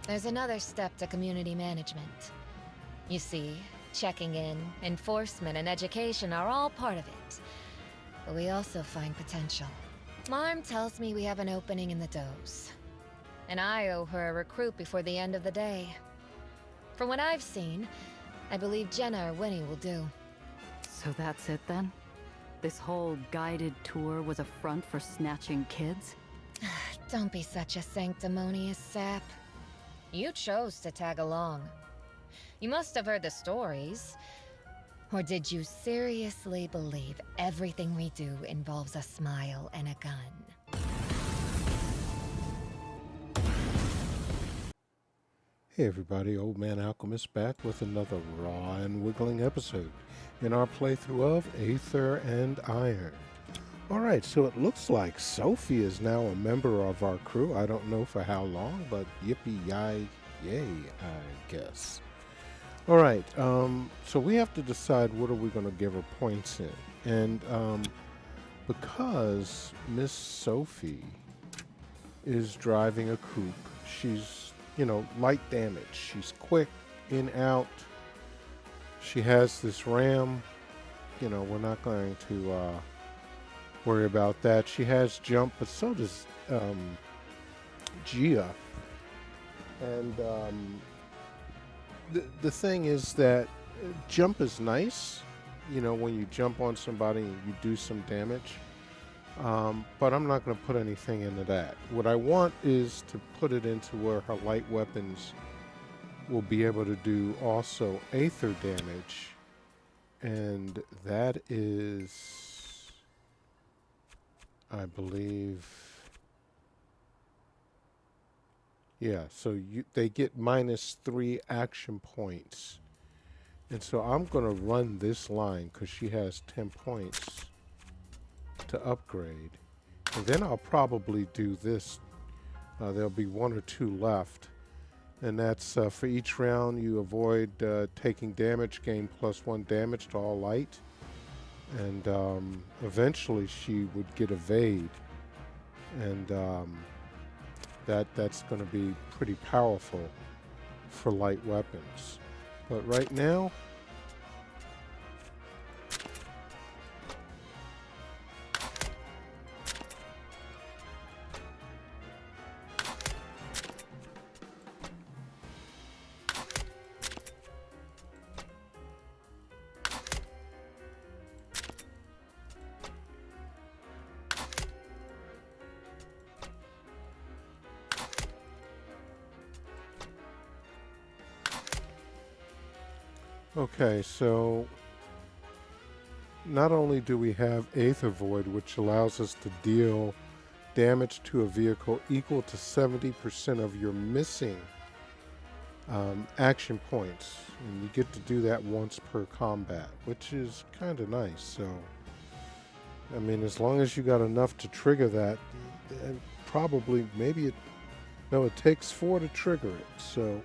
There's another step to community management. You see, checking in, enforcement, and education are all part of it. But we also find potential. Marm tells me we have an opening in the Doze. And I owe her a recruit before the end of the day. From what I've seen, I believe Jenna or Winnie will do. So that's it then? This whole guided tour was a front for snatching kids? Don't be such a sanctimonious sap. You chose to tag along. You must have heard the stories. Or did you seriously believe everything we do involves a smile and a gun? Hey everybody, Old Man Alchemist back with another raw and wiggling episode in our playthrough of Aether and Iron. Alright, so it looks like Sophie is now a member of our crew. I don't know for how long, but yippee-yi-yay, I guess. Alright, so we have to decide what are we going to give her points in. And because Miss Sophie is driving a coupe, she's light damage. She's quick, in, out. She has this ram. We're not going to worry about that. She has jump, but so does Gia. And the thing is that jump is nice, when you jump on somebody and you do some damage. But I'm not going to put anything into that. What I want is to put it into where her light weapons will be able to do also Aether damage. And that is, I believe, yeah, so they get -3 action points. And so I'm going to run this line because she has 10 points to upgrade, and then I'll probably do this. There'll be 1 or 2 left, and that's for each round you avoid taking damage, gain +1 damage to all light, and eventually she would get evade, and that's going to be pretty powerful for light weapons. But right now, okay, so not only do we have Aether Void, which allows us to deal damage to a vehicle equal to 70% of your missing action points, and you get to do that once per combat, which is kind of nice. So, I mean, as long as you got enough to trigger that, and probably, maybe it takes 4 to trigger it. So,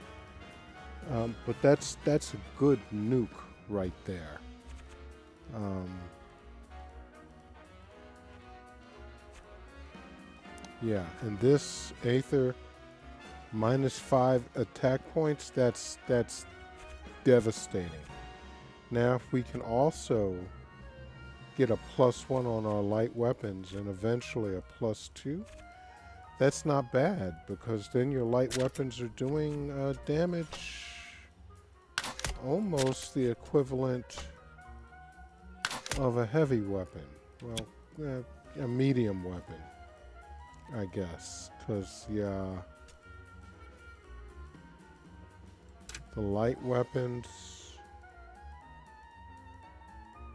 but that's a good nuke right there. Yeah, and this Aether -5 attack points, that's devastating. Now if we can also get a +1 on our light weapons and eventually a +2, that's not bad, because then your light weapons are doing damage almost the equivalent of a heavy weapon. Well, a medium weapon, I guess, because yeah, the light weapons,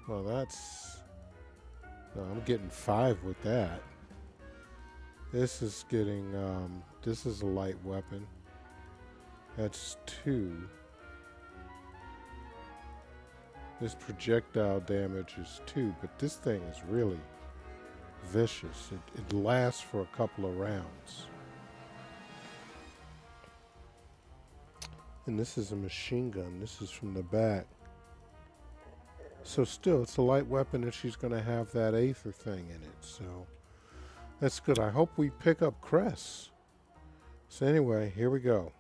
well, no, I'm getting 5 with that. This is getting, this is a light weapon. That's 2. This projectile damage is 2, but this thing is really vicious. It lasts for a couple of rounds. And this is a machine gun. This is from the back. So still, it's a light weapon, and she's going to have that Aether thing in it. So that's good. I hope we pick up Cress. So anyway, here we go.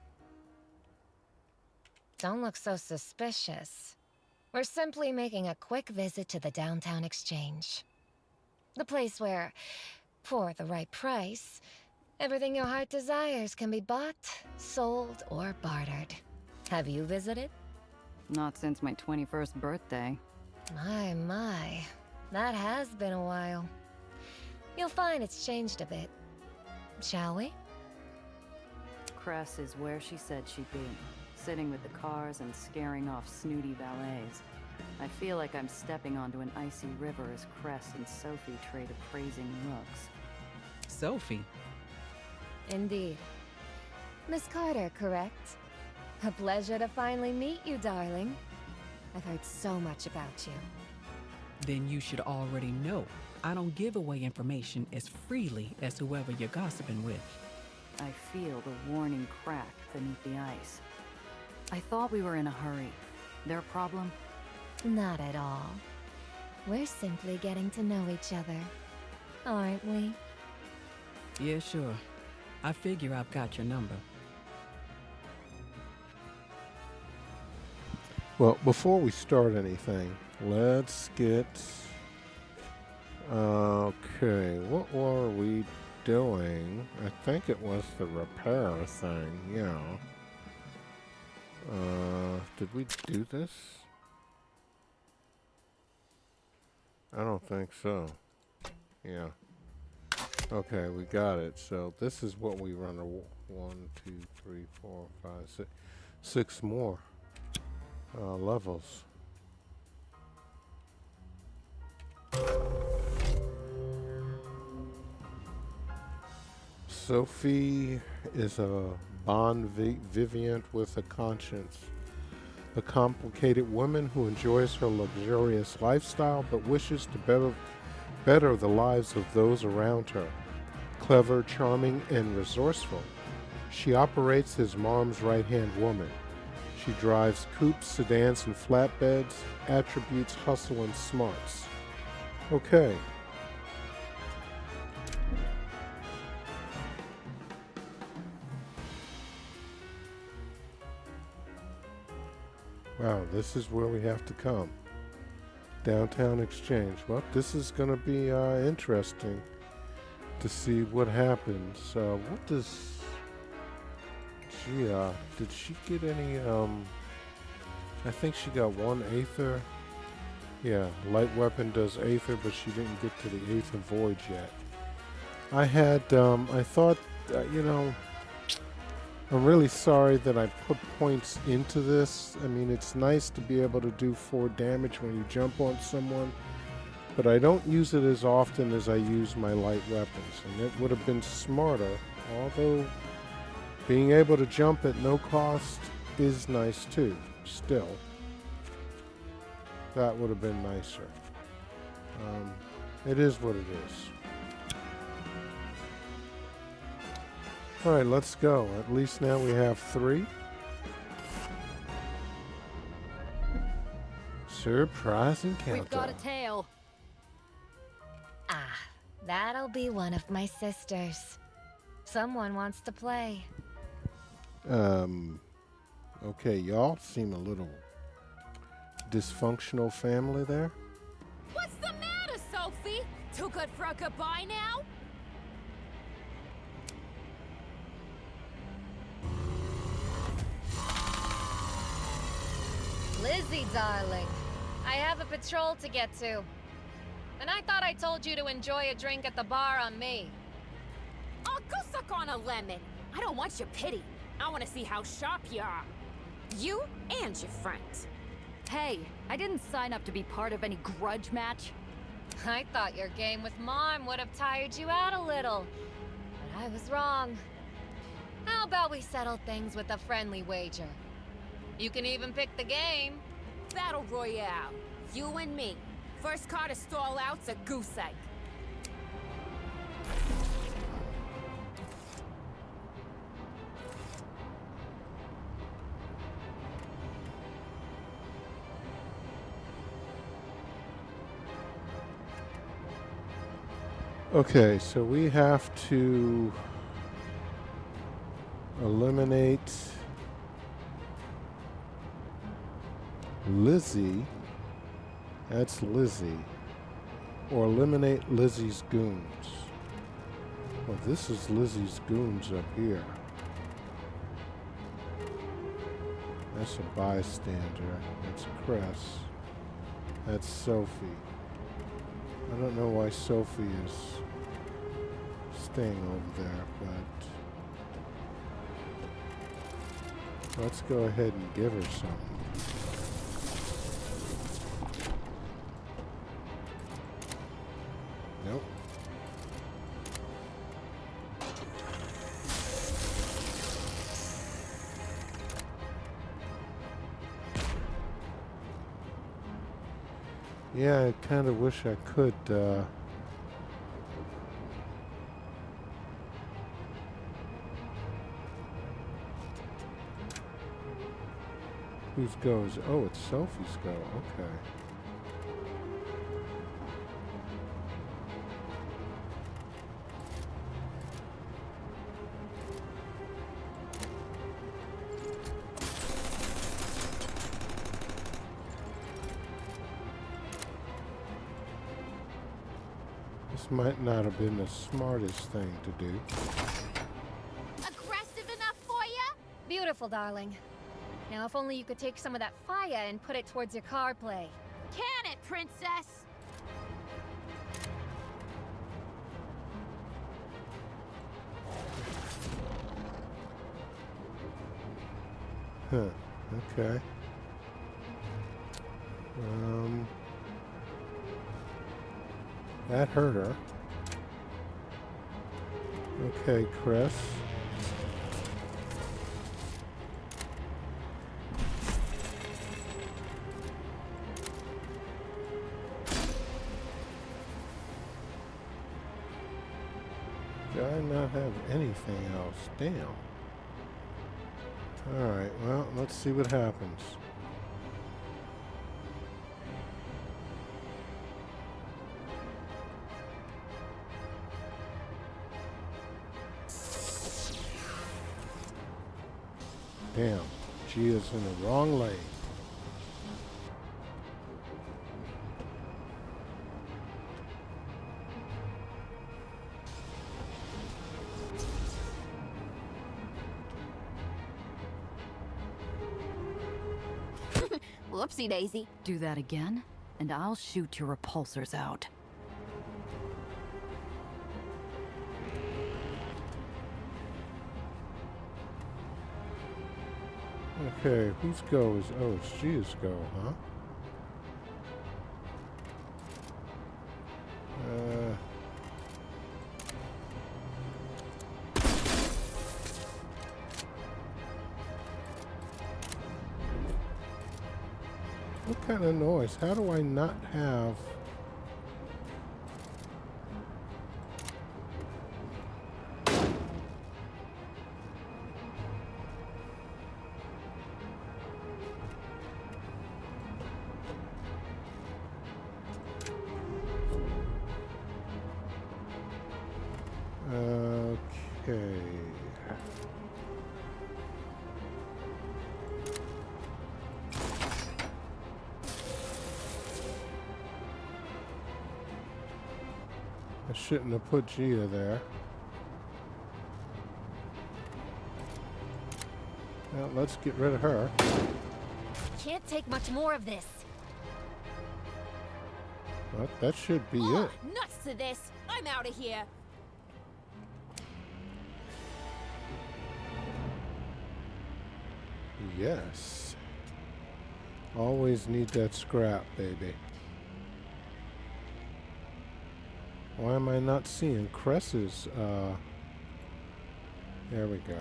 Don't look so suspicious. We're simply making a quick visit to the downtown exchange. The place where, for the right price, everything your heart desires can be bought, sold, or bartered. Have you visited? Not since my 21st birthday. My. That has been a while. You'll find it's changed a bit. Shall we? Cress is where she said she'd be, sitting with the cars and scaring off snooty valets. I feel like I'm stepping onto an icy river as Cress and Sophie trade appraising looks. Sophie? Indeed. Miss Carter, correct? A pleasure to finally meet you, darling. I've heard so much about you. Then you should already know. I don't give away information as freely as whoever you're gossiping with. I feel the warning crack beneath the ice. I thought we were in a hurry. Their problem? Not at all. We're simply getting to know each other, aren't we? Yeah, sure. I figure I've got your number. Well, before we start anything, let's get... Okay, what were we doing? I think it was the repair thing, yeah. Did we do this? I don't think so. Yeah. Okay, we got it. So this is what we run. 1, 2, 3, 4, 5, 6, 6 more levels. Sophie is a bon vivant with a conscience. A complicated woman who enjoys her luxurious lifestyle but wishes to better the lives of those around her. Clever, charming, and resourceful, she operates as Mom's right-hand woman. She drives coupes, sedans, and flatbeds, attributes hustle and smarts. Okay. Wow, this is where we have to come. Downtown Exchange. Well, this is going to be interesting to see what happens. What does... did she get any... I think she got 1 Aether. Yeah, light weapon does Aether, but she didn't get to the Aether Void yet. I had, I thought, you know... I'm really sorry that I put points into this. I mean, it's nice to be able to do 4 damage when you jump on someone, but I don't use it as often as I use my light weapons, and it would have been smarter, although being able to jump at no cost is nice too, still. That would have been nicer. It is what it is. Alright, let's go. At least now we have 3. Surprising countdown. We've got a tail. Ah, that'll be one of my sisters. Someone wants to play. Okay, y'all seem a little dysfunctional family there. What's the matter, Sophie? Too good for a goodbye now? Lizzie, darling. I have a patrol to get to. And I thought I told you to enjoy a drink at the bar on me. Oh, go suck on a lemon. I don't want your pity. I want to see how sharp you are. You and your friends. Hey, I didn't sign up to be part of any grudge match. I thought your game with Mom would have tired you out a little. But I was wrong. How about we settle things with a friendly wager? You can even pick the game. Battle Royale. You and me. First car to stall out's a goose egg. Okay, so we have to eliminate Lizzie. That's Lizzie. Or eliminate Lizzie's goons. Well, this is Lizzie's goons up here. That's a bystander. That's Cress. That's Sophie. I don't know why Sophie is staying over there, but let's go ahead and give her something. Nope. Yeah, I kind of wish I could, whose goes? Oh, it's Sophie's go. Okay. This might not have been the smartest thing to do. Aggressive enough for ya? Beautiful, darling. Now, if only you could take some of that fire and put it towards your card play. Can it, princess? Huh. Okay. That hurt her. Okay, Chris. Do I not have anything else? Damn. Alright, well, let's see what happens. Damn, Gia's in the wrong lane. Whoopsie daisy. Do that again, and I'll shoot your repulsors out. Okay, whose go is... Oh, it's Gia's go, huh? What kind of noise? How do I not have... Okay. I shouldn't have put Gia there. Well, let's get rid of her. Can't take much more of this. Well, that should be Oh, it. nuts to this. I'm out of here. Yes. Always need that scrap, baby. Why am I not seeing Cress's, there we go.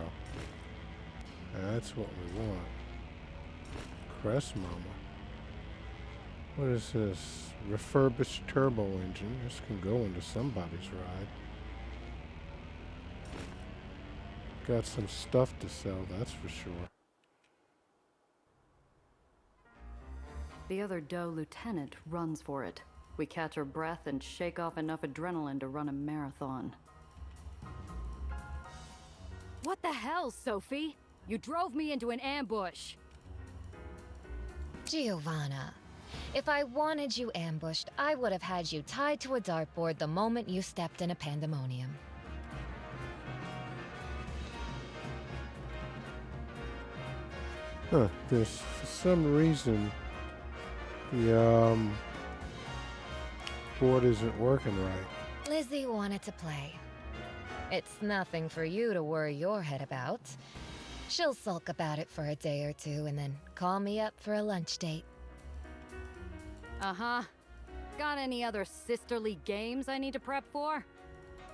That's what we want. Cress Mama. What is this? Refurbished turbo engine. This can go into somebody's ride. Got some stuff to sell, that's for sure. The other Doe lieutenant runs for it. We catch her breath and shake off enough adrenaline to run a marathon. What the hell, Sophie? You drove me into an ambush. Giovanna, if I wanted you ambushed, I would have had you tied to a dartboard the moment you stepped in a pandemonium. Huh, there's, for some reason, the board isn't working right. Lizzie wanted to play. It's nothing for you to worry your head about. She'll sulk about it for a day or two and then call me up for a lunch date. Uh-huh. Got any other sisterly games I need to prep for?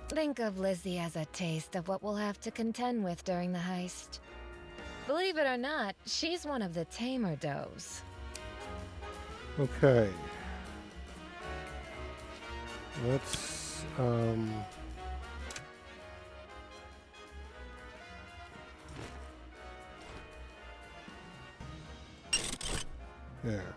Think of Lizzie as a taste of what we'll have to contend with during the heist. Believe it or not, she's one of the tamer does. Okay. Let's, there.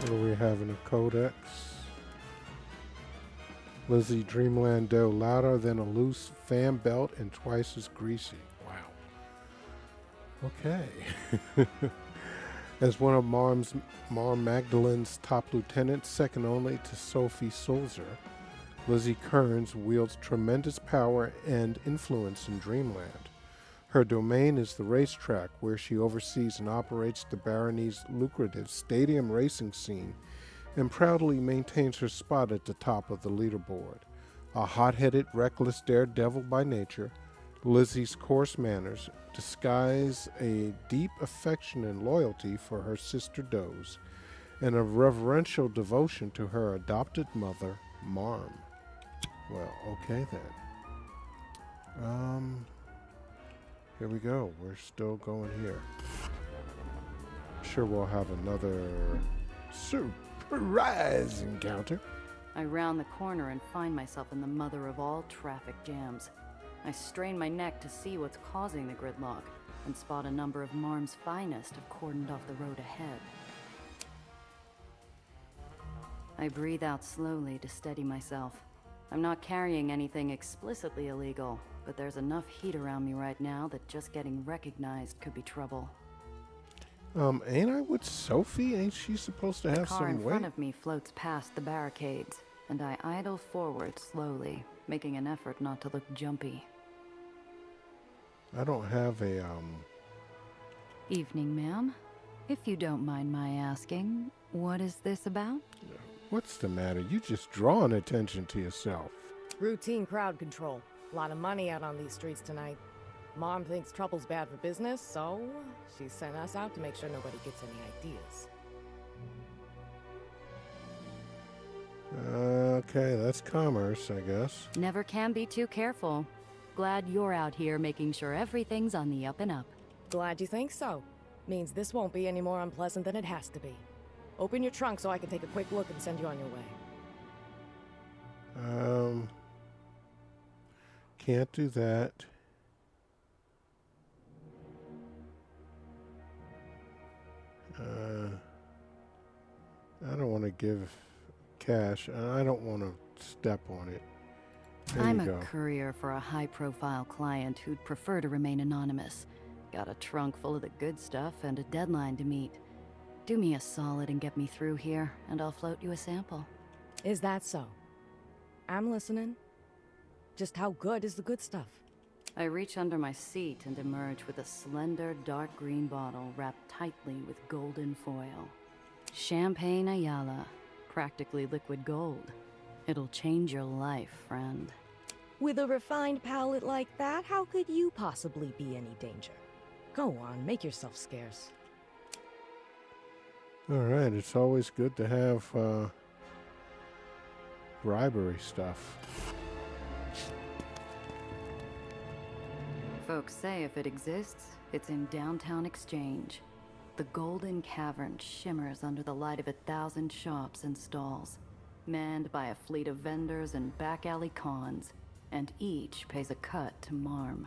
What do we have in a codex? Lizzie Dreamland dough, louder than a loose fan belt and twice as greasy. Wow. Okay. As one of Mar Magdalene's top lieutenants, second only to Sophie Sulzer, Lizzie Kearns wields tremendous power and influence in Dreamland. Her domain is the racetrack, where she oversees and operates the Barony's lucrative stadium racing scene and proudly maintains her spot at the top of the leaderboard. A hot-headed, reckless daredevil by nature, Lizzie's coarse manners disguise a deep affection and loyalty for her sister Doze and a reverential devotion to her adopted mother, Marm. Well, okay then. Here we go. We're still going here. Sure, we'll have another surprise encounter. I round the corner and find myself in the mother of all traffic jams. I strain my neck to see what's causing the gridlock and spot a number of Marm's finest have cordoned off the road ahead. I breathe out slowly to steady myself. I'm not carrying anything explicitly illegal, but there's enough heat around me right now that just getting recognized could be trouble. Ain't I with Sophie? Ain't she supposed to have The car some in weight? front of me floats past the barricades, and I idle forward slowly, making an effort not to look jumpy. I don't have a, Evening, ma'am. If you don't mind my asking, what is this about? what's the matter? You just drawing attention to yourself. Routine crowd control. A lot of money out on these streets tonight. Mom thinks trouble's bad for business, so she sent us out to make sure nobody gets any ideas. Okay, that's commerce, I guess. Never can be too careful. Glad you're out here making sure everything's on the up and up. Glad you think so. Means this won't be any more unpleasant than it has to be. Open your trunk so I can take a quick look and send you on your way. Can't do that. I don't want to give cash, and I don't want to step on it. There I'm you a go. courier for a high-profile client who'd prefer to remain anonymous. Got a trunk full of the good stuff and a deadline to meet. Do me a solid and get me through here, and I'll float you a sample. Is that so? I'm listening. Just how good is the good stuff? I reach under my seat and emerge with a slender, dark green bottle wrapped tightly with golden foil. Champagne Ayala, practically liquid gold. It'll change your life, friend. With a refined palate like that, how could you possibly be any danger? Go on, make yourself scarce. All right, it's always good to have bribery stuff. Folks say if it exists, it's in downtown Exchange. The golden cavern shimmers under the light of 1,000 shops and stalls, manned by a fleet of vendors and back alley cons, and each pays a cut to Marm.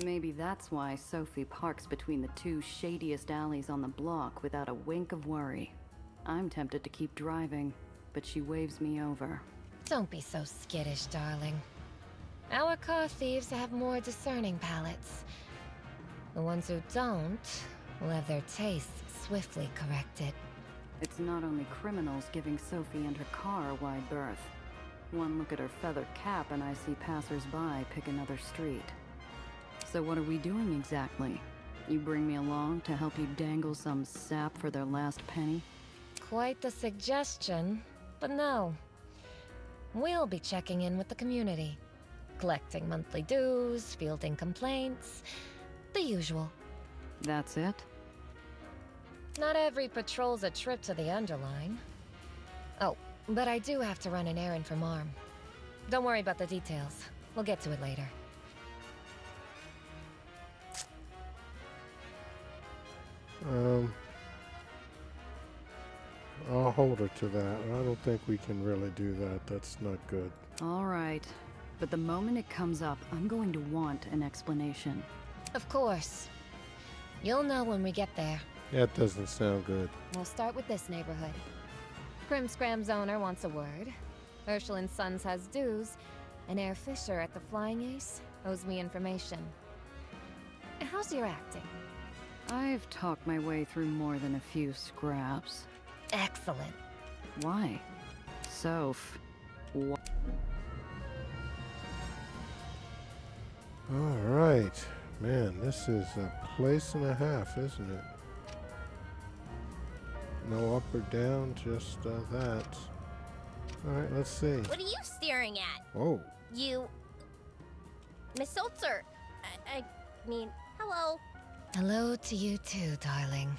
Maybe that's why Sophie parks between the two shadiest alleys on the block without a wink of worry. I'm tempted to keep driving, but she waves me over. Don't be so skittish, darling. Our car thieves have more discerning palates. The ones who don't will have their tastes swiftly corrected. It's not only criminals giving Sophie and her car a wide berth. One look at her feathered cap and I see passers-by pick another street. So what are we doing exactly? You bring me along to help you dangle some sap for their last penny? Quite the suggestion, but no. We'll be checking in with the community. Collecting monthly dues, fielding complaints, the usual. That's it? Not every patrol's a trip to the Underline. Oh, but I do have to run an errand for Marm. Don't worry about the details. We'll get to it later. I'll hold her to that. I don't think we can really do that. That's not good. All right. But the moment it comes up, I'm going to want an explanation. Of course. You'll know when we get there. That doesn't sound good. We'll start with this neighborhood. Scram's owner wants a word. Herschel and Sons has dues, and Air Fisher at the Flying Ace owes me information. How's your acting? I've talked my way through more than a few scraps. Excellent. Why? Soph. All right. Man, this is a place and a half, isn't it? No up or down, just that. All right, let's see. What are you staring at? Oh, You... Miss Sulzer. I mean, hello. Hello to you too, darling.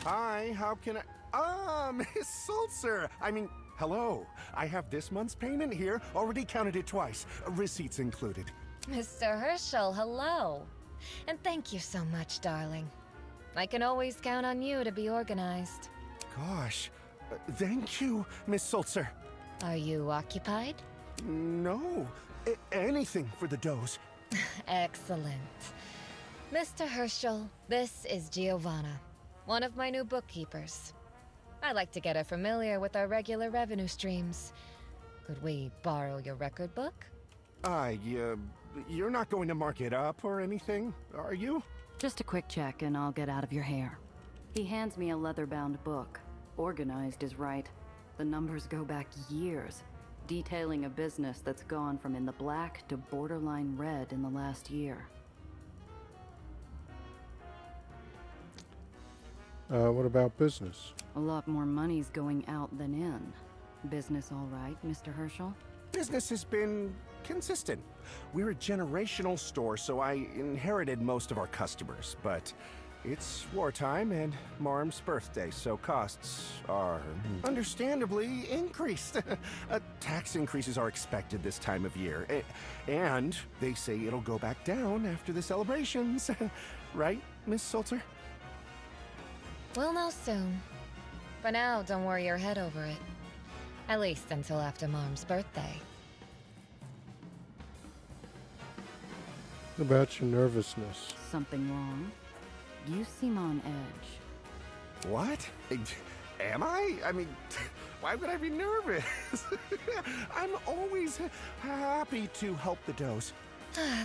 Hi, how can I... Ah, Miss Sulzer! I mean, hello. I have this month's payment here. Already counted it twice. Receipts included. Mr. Herschel, hello. And thank you so much, darling. I can always count on you to be organized. Gosh. Thank you, Miss Sulzer. Are you occupied? No. Anything for the dose. Excellent. Mr. Herschel, this is Giovanna, one of my new bookkeepers. I like to get her familiar with our regular revenue streams. Could we borrow your record book? You're not going to mark it up or anything, are you? Just a quick check and I'll get out of your hair. He hands me a leather-bound book. Organized is right. The numbers go back years, detailing a business that's gone from in the black to borderline red in the last year. what about business? A lot more money's going out than in. Business all right, Mr. Herschel? Business has been consistent. We're a generational store, so I inherited most of our customers, but it's wartime and Marm's birthday, so costs are understandably increased. Tax increases are expected this time of year, and they say it'll go back down after the celebrations. Right, Miss Sulzer? We'll know soon. For now, don't worry your head over it. At least until after Mom's birthday. What about your nervousness? Something wrong? You seem on edge. What? Am I? I mean, why would I be nervous? I'm always happy to help the does.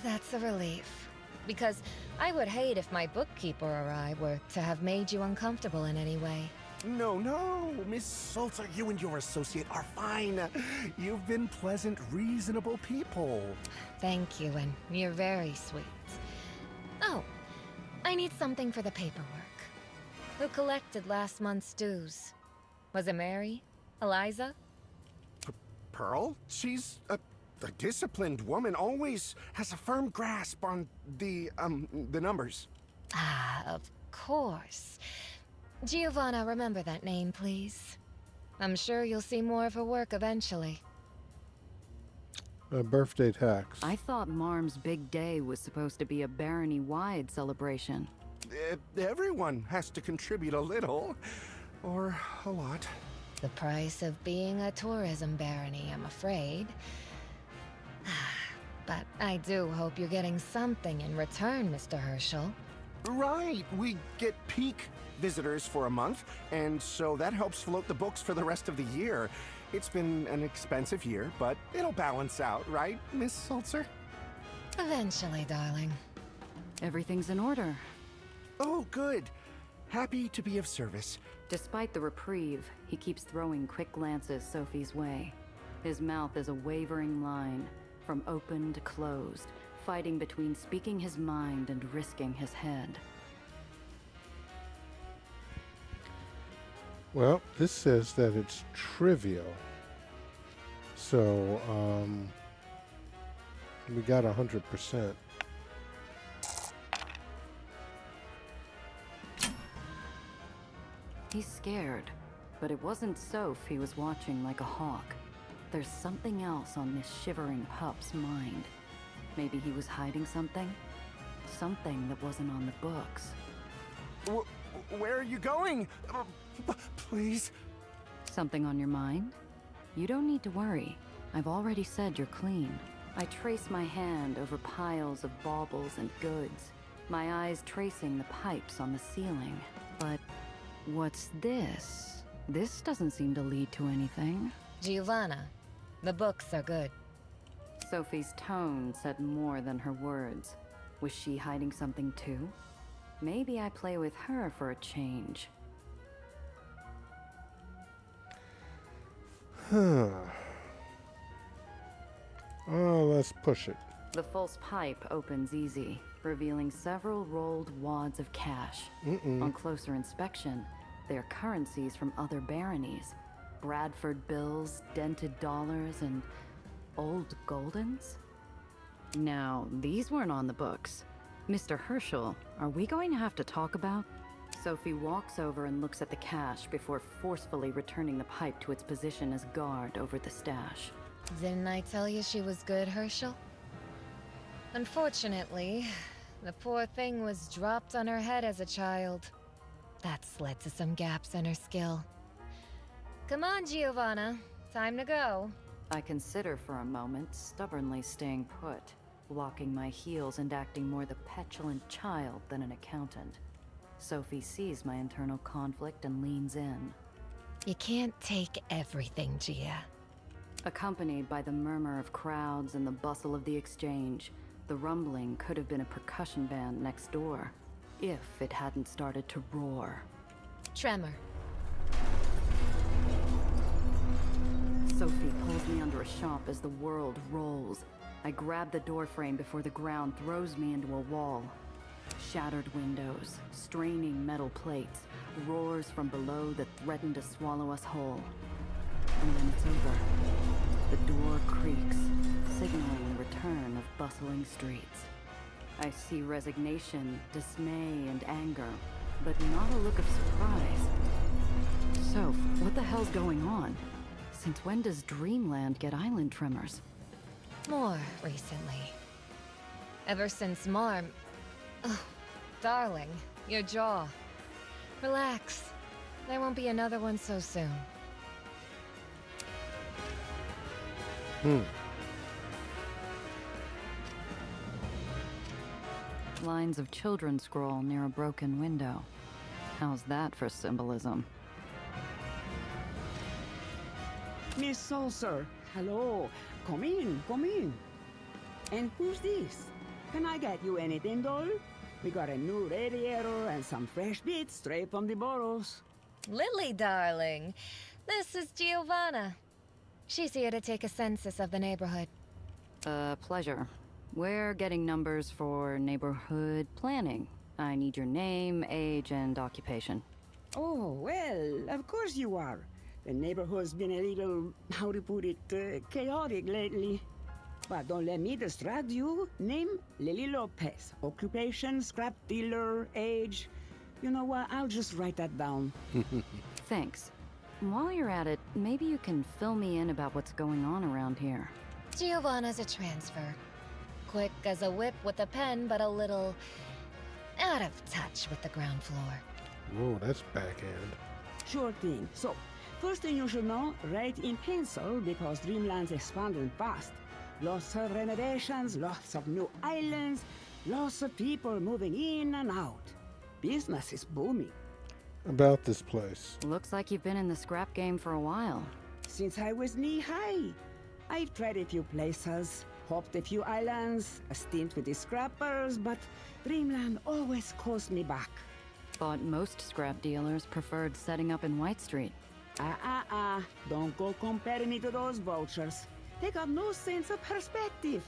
That's a relief. Because I would hate if my bookkeeper or I were to have made you uncomfortable in any way. No, Miss Sulzer, you and your associate are fine. You've been pleasant, reasonable people. Thank you, and you're very sweet. Oh, I need something for the paperwork. Who collected last month's dues? Was it Mary? Eliza? Pearl? She's a disciplined woman, always has a firm grasp on the numbers. Ah, of course. Giovanna, remember that name, please. I'm sure you'll see more of her work eventually. Birthday tax. I thought Marm's big day was supposed to be a barony-wide celebration. Everyone has to contribute a little, or a lot. The price of being a tourism barony, I'm afraid. But I do hope you're getting something in return, Mr. Herschel. Right. We get peak visitors for a month, and so that helps float the books for the rest of the year. It's been an expensive year, but it'll balance out, right, Miss Sulzer? Eventually, darling. Everything's in order. Oh, good. Happy to be of service. Despite the reprieve, he keeps throwing quick glances Sophie's way. His mouth is a wavering line, from open to closed, fighting between speaking his mind and risking his head. Well, this says that it's trivial. So, we got 100%. He's scared, but it wasn't Soph he was watching like a hawk. There's something else on this shivering pup's mind. Maybe he was hiding something? Something that wasn't on the books. Where are you going? Please? Something on your mind? You don't need to worry. I've already said you're clean. I trace my hand over piles of baubles and goods, my eyes tracing the pipes on the ceiling. But what's this? This doesn't seem to lead to anything. Giovanna, the books are good. Sophie's tone said more than her words. Was she hiding something too? Maybe I play with her for a change. Oh, let's push it. The false pipe opens easy, revealing several rolled wads of cash. On closer inspection, they're currencies from other baronies. Bradford bills, dented dollars, and old goldens? Now, these weren't on the books. Mr. Herschel, are we going to have to talk about? Sophie walks over and looks at the cash before forcefully returning the pipe to its position as guard over the stash. Didn't I tell you she was good, Herschel? Unfortunately, the poor thing was dropped on her head as a child. That's led to some gaps in her skill. Come on, Giovanna. Time to go. I consider for a moment stubbornly staying put, locking my heels and acting more the petulant child than an accountant. Sophie sees my internal conflict and leans in. You can't take everything, Gia. Accompanied by the murmur of crowds and the bustle of the exchange, the rumbling could have been a percussion band next door, if it hadn't started to roar. Tremor. Sophie pulls me under a shop as the world rolls. I grab the doorframe before the ground throws me into a wall. Shattered windows, straining metal plates, roars from below that threaten to swallow us whole. And then it's over. The door creaks, signaling the return of bustling streets. I see resignation, dismay, and anger, but not a look of surprise. Soph, what the hell's going on? Since when does Dreamland get island tremors? More recently. Ever since Marm... Oh, darling, your jaw. Relax. There won't be another one so soon. Lines of children scroll near a broken window. How's that for symbolism? Miss Sulzer, hello. Come in, come in. And who's this? Can I get you anything, doll? We got a new radiator and some fresh bits straight from the bottles. Lily, darling. This is Giovanna. She's here to take a census of the neighborhood. Pleasure. We're getting numbers for neighborhood planning. I need your name, age, and occupation. Oh, well, of course you are. The neighborhood's been a little, how to put it, chaotic lately. But don't let me distract you. Name, Lily Lopez. Occupation, scrap dealer, age. You know what, I'll just write that down. Thanks. While you're at it, maybe you can fill me in about what's going on around here. Giovanna's a transfer. Quick as a whip with a pen, but a little out of touch with the ground floor. Whoa, that's backhand. Sure thing. So, first thing you should know, write in pencil because Dreamland's expanding fast. Lots of renovations, lots of new islands, lots of people moving in and out. Business is booming. About this place. Looks like you've been in the scrap game for a while. Since I was knee-high. I've tried a few places, hopped a few islands, a stint with the scrappers, but Dreamland always calls me back. Thought most scrap dealers preferred setting up in White Street. Don't go comparing me to those vultures. They got no sense of perspective.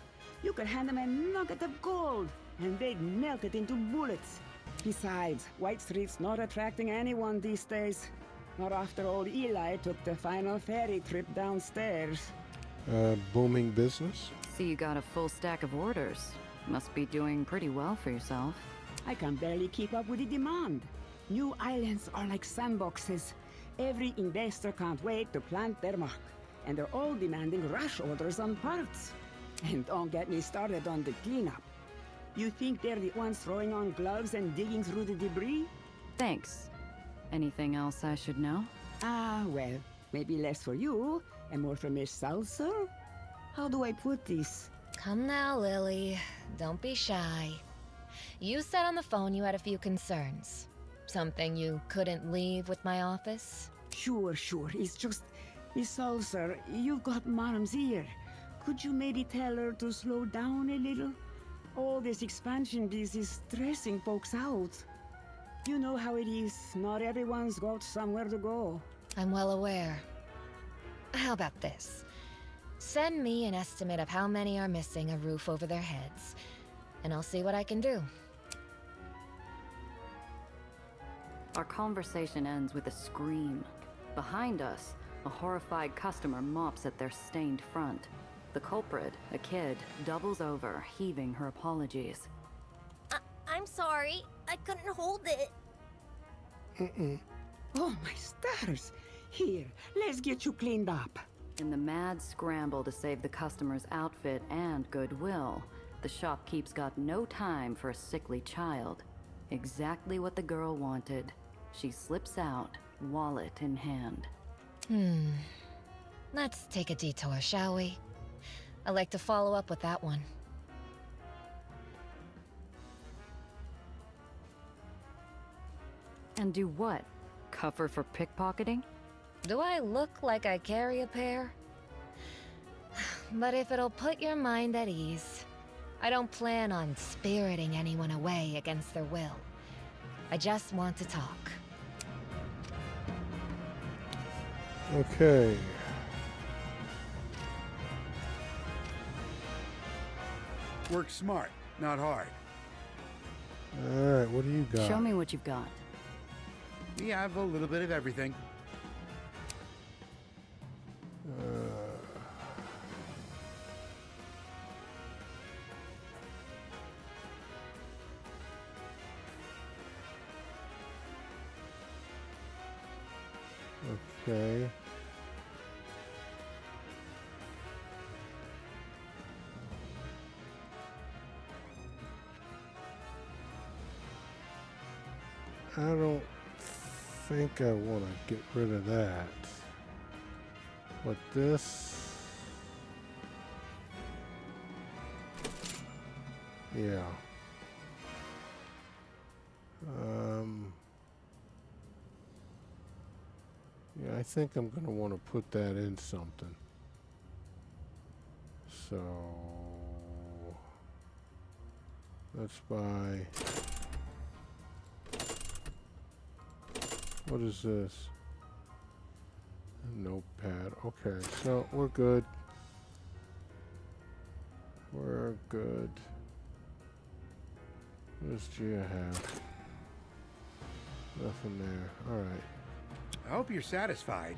You could hand them a nugget of gold, and they'd melt it into bullets. Besides, White Street's not attracting anyone these days. Not after old Eli took the final ferry trip downstairs. Booming business? See, you got a full stack of orders. Must be doing pretty well for yourself. I can barely keep up with the demand. New islands are like sandboxes. Every investor can't wait to plant their mark. And they're all demanding rush orders on parts. And don't get me started on the cleanup. You think they're the ones throwing on gloves and digging through the debris? Thanks. Anything else I should know? Well, maybe less for you, and more for Miss Salsa? How do I put this? Come now, Lily. Don't be shy. You said on the phone you had a few concerns. Something you couldn't leave with my office? Sure. It's just... Miss Salsa, you've got Mom's ear. Could you maybe tell her to slow down a little? All this expansion biz is stressing folks out. You know how it is. Not everyone's got somewhere to go. I'm well aware. How about this? Send me an estimate of how many are missing a roof over their heads, and I'll see what I can do. Our conversation ends with a scream. Behind us, a horrified customer mops at their stained front. The culprit, a kid, doubles over, heaving her apologies. I'm sorry. I couldn't hold it. Oh, my stars. Here, let's get you cleaned up. In the mad scramble to save the customer's outfit and goodwill, the shopkeep's got no time for a sickly child. Exactly what the girl wanted. She slips out, wallet in hand. Let's take a detour, shall we? I'd like to follow up with that one. And do what? Cuff her for pickpocketing? Do I look like I carry a pair? But if it'll put your mind at ease, I don't plan on spiriting anyone away against their will. I just want to talk. Okay. Work smart, not hard. Alright, what do you got? Show me what you've got. We have a little bit of everything. Okay. I don't think I want to get rid of that. But this... Yeah. Yeah, I think I'm going to want to put that in something. So... let's buy... What is this? A notepad. Okay, so we're good. We're good. What does Gia have? Nothing there. Alright. I hope you're satisfied.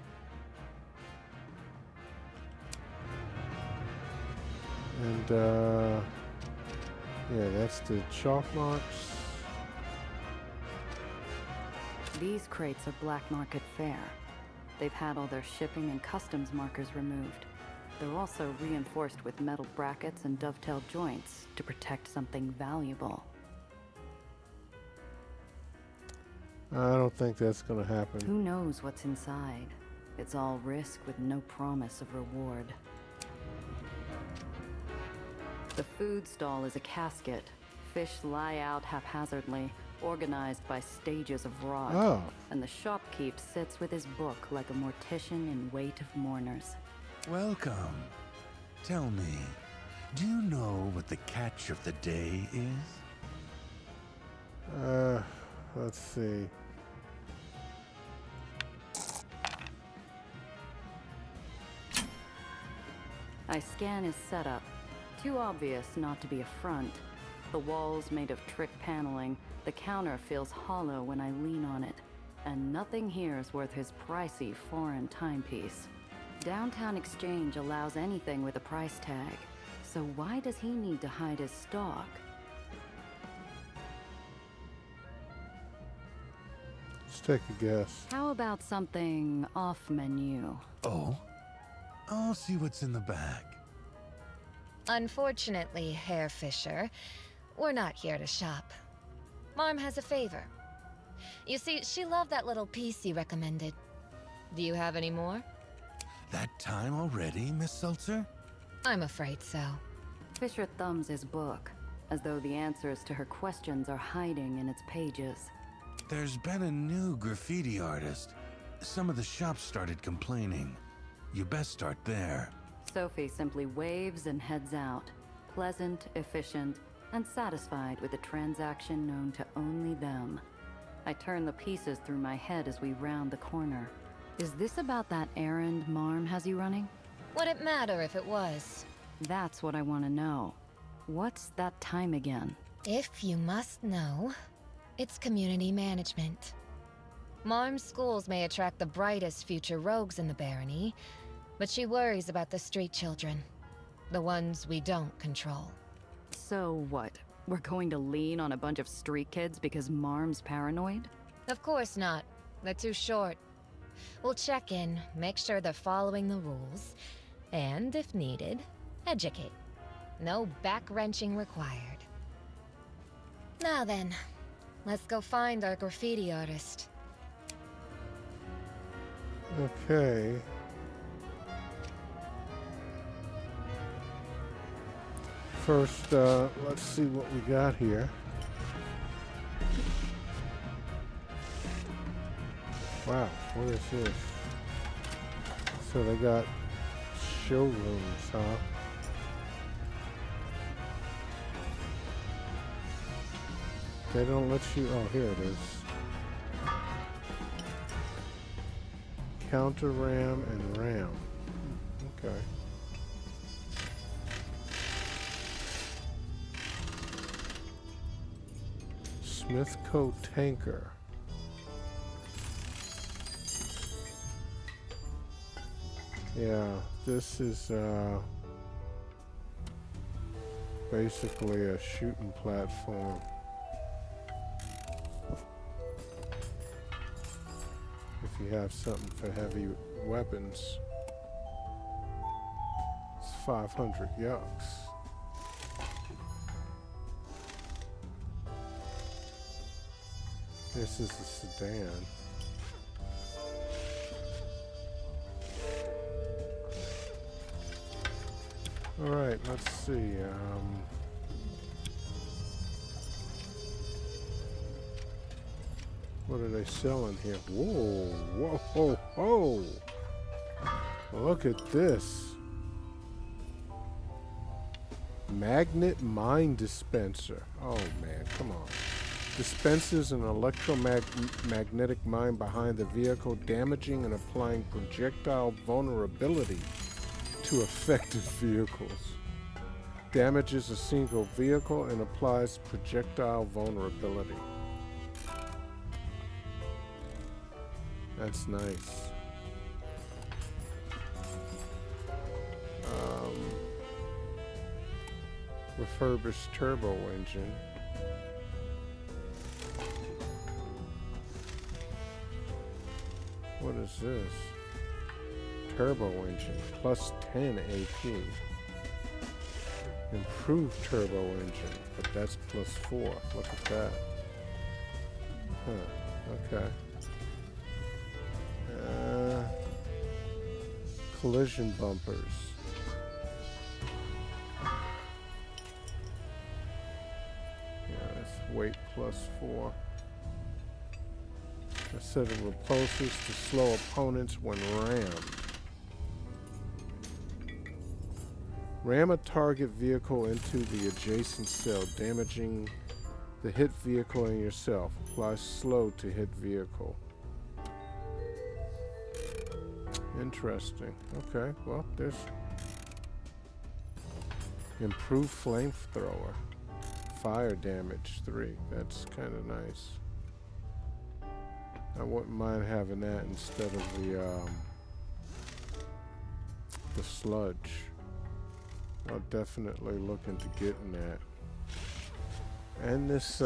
And, yeah, that's the chalk marks. These crates are black market fare. They've had all their shipping and customs markers removed. They're also reinforced with metal brackets and dovetail joints to protect something valuable. I don't think that's gonna happen. Who knows what's inside? It's all risk with no promise of reward. The food stall is a casket. Fish lie out haphazardly, organized by stages of rot. Oh. And the shopkeep sits with his book like a mortician in wait of mourners. Welcome. Tell me, do you know what the catch of the day is? Let's see. I scan his setup. Too obvious not to be a front. The walls made of trick paneling, the counter feels hollow when I lean on it, and nothing here is worth his pricey foreign timepiece. Downtown Exchange allows anything with a price tag, so why does he need to hide his stock? Let's take a guess. How about something off menu? Oh? I'll see what's in the bag. Unfortunately, Herr Fisher, we're not here to shop. Marm has a favor. You see, she loved that little piece you recommended. Do you have any more? That time already, Miss Seltzer? I'm afraid so. Fisher thumbs his book, as though the answers to her questions are hiding in its pages. There's been a new graffiti artist. Some of the shops started complaining. You best start there. Sophie simply waves and heads out, pleasant, efficient, and satisfied with a transaction known to only them. I turn the pieces through my head as we round the corner. Is this about that errand Marm has you running? Would it matter if it was? That's what I want to know. What's that time again? If you must know, it's community management. Marm's schools may attract the brightest future rogues in the barony, but she worries about the street children. The ones we don't control. So what? We're going to lean on a bunch of street kids because Marm's paranoid? Of course not. They're too short. We'll check in, make sure they're following the rules, and, if needed, educate. No back-wrenching required. Now then, let's go find our graffiti artist. Okay. First, let's see what we got here. Wow, what is this? So they got showrooms, huh? They don't let you, oh, here it is. Counter ram and ram. Okay. Smithco tanker. Yeah, this is basically a shooting platform. If you have something for heavy weapons, it's 500 yucks. This is a sedan. All right, let's see. What are they selling here? Whoa, whoa, whoa, whoa! Look at this. Magnet mine dispenser. Oh man, come on. Dispenses an electromagnetic mine behind the vehicle, damaging and applying projectile vulnerability to affected vehicles. Damages a single vehicle and applies projectile vulnerability. That's nice. Refurbished turbo engine. What is this? Turbo engine, plus 10 AP. Improved turbo engine, but that's plus 4. Look at that. Huh, okay. Collision bumpers. Yeah, that's weight +4. A set of repulsors to slow opponents when rammed. Ram a target vehicle into the adjacent cell, damaging the hit vehicle and yourself. Apply slow to hit vehicle. Interesting. Okay, well, there's improved flamethrower. Fire damage 3. That's kind of nice. I wouldn't mind having that instead of the sludge. I'll definitely look into getting that. And this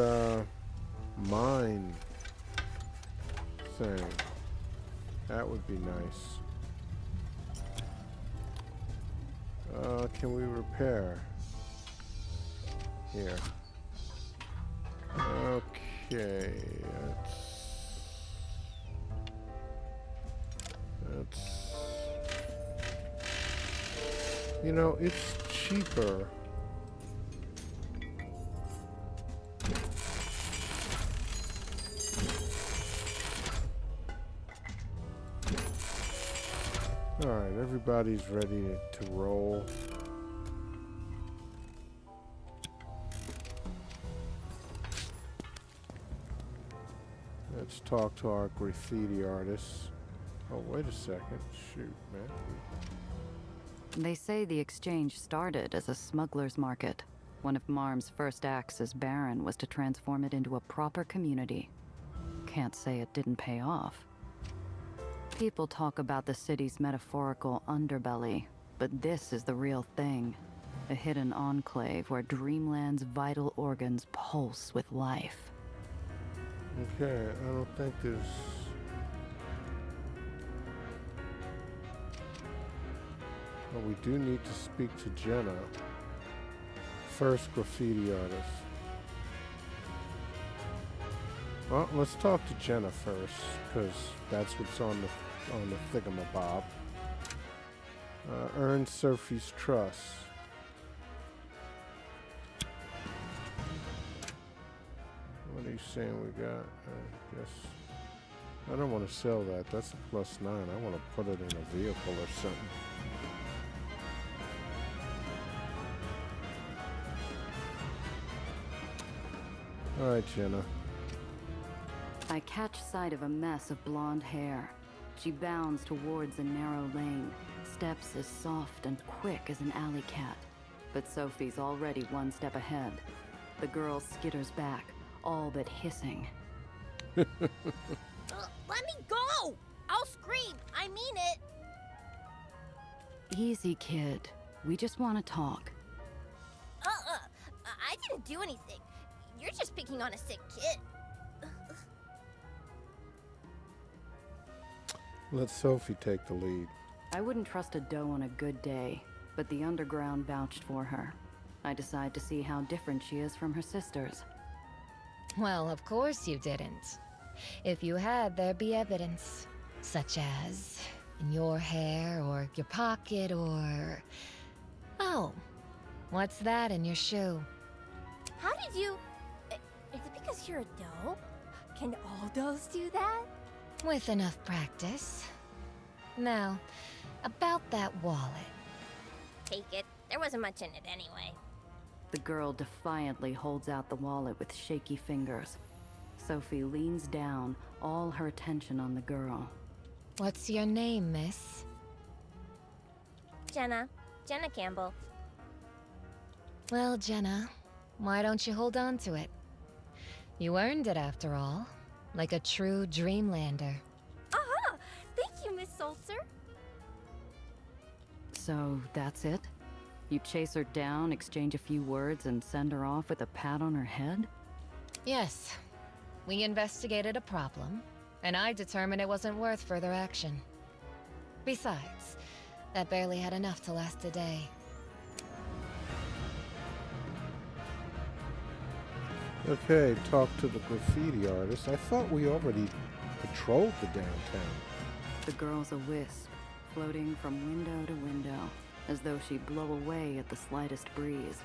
mine thing. That would be nice. Can we repair? Here. Okay. That's you know, it's cheaper. Alright, everybody's ready to roll. Let's talk to our graffiti artists. Oh, wait a second. Shoot, man. They say the exchange started as a smuggler's market. One of Marm's first acts as Baron was to transform it into a proper community. Can't say it didn't pay off. People talk about the city's metaphorical underbelly, but this is the real thing. A hidden enclave where Dreamland's vital organs pulse with life. Okay, I don't think there's... Well, we do need to speak to Jenna. First graffiti artist. Well, let's talk to Jenna first, because that's what's on the thingamabob. Earn Sophie's trust. What are you saying we got? I guess I don't want to sell that. That's a +9. I want to put it in a vehicle or something. All right, Jenna. I catch sight of a mess of blonde hair. She bounds towards a narrow lane, steps as soft and quick as an alley cat. But Sophie's already one step ahead. The girl skitters back, all but hissing. Let me go! I'll scream. I mean it. Easy, kid. We just want to talk. I didn't do anything. You're just picking on a sick kid. Let Sophie take the lead. I wouldn't trust a doe on a good day, but the underground vouched for her. I decide to see how different she is from her sisters. Well, of course you didn't. If you had, there'd be evidence. Such as in your hair, or your pocket, or... Oh, what's that in your shoe? How did you... Is it because you're a doe? Can all does do that? With enough practice. Now, about that wallet. Take it. There wasn't much in it anyway. The girl defiantly holds out the wallet with shaky fingers. Sophie leans down, all her attention on the girl. What's your name, miss? Jenna. Jenna Campbell. Well, Jenna, why don't you hold on to it? You earned it after all, like a true Dreamlander. Aha! Thank you, Miss Salter. So, that's it? You chase her down, exchange a few words, and send her off with a pat on her head? Yes. We investigated a problem, and I determined it wasn't worth further action. Besides, that barely had enough to last a day. Okay, talk to the graffiti artist. I thought we already patrolled the downtown. The girl's a wisp, floating from window to window, as though she'd blow away at the slightest breeze.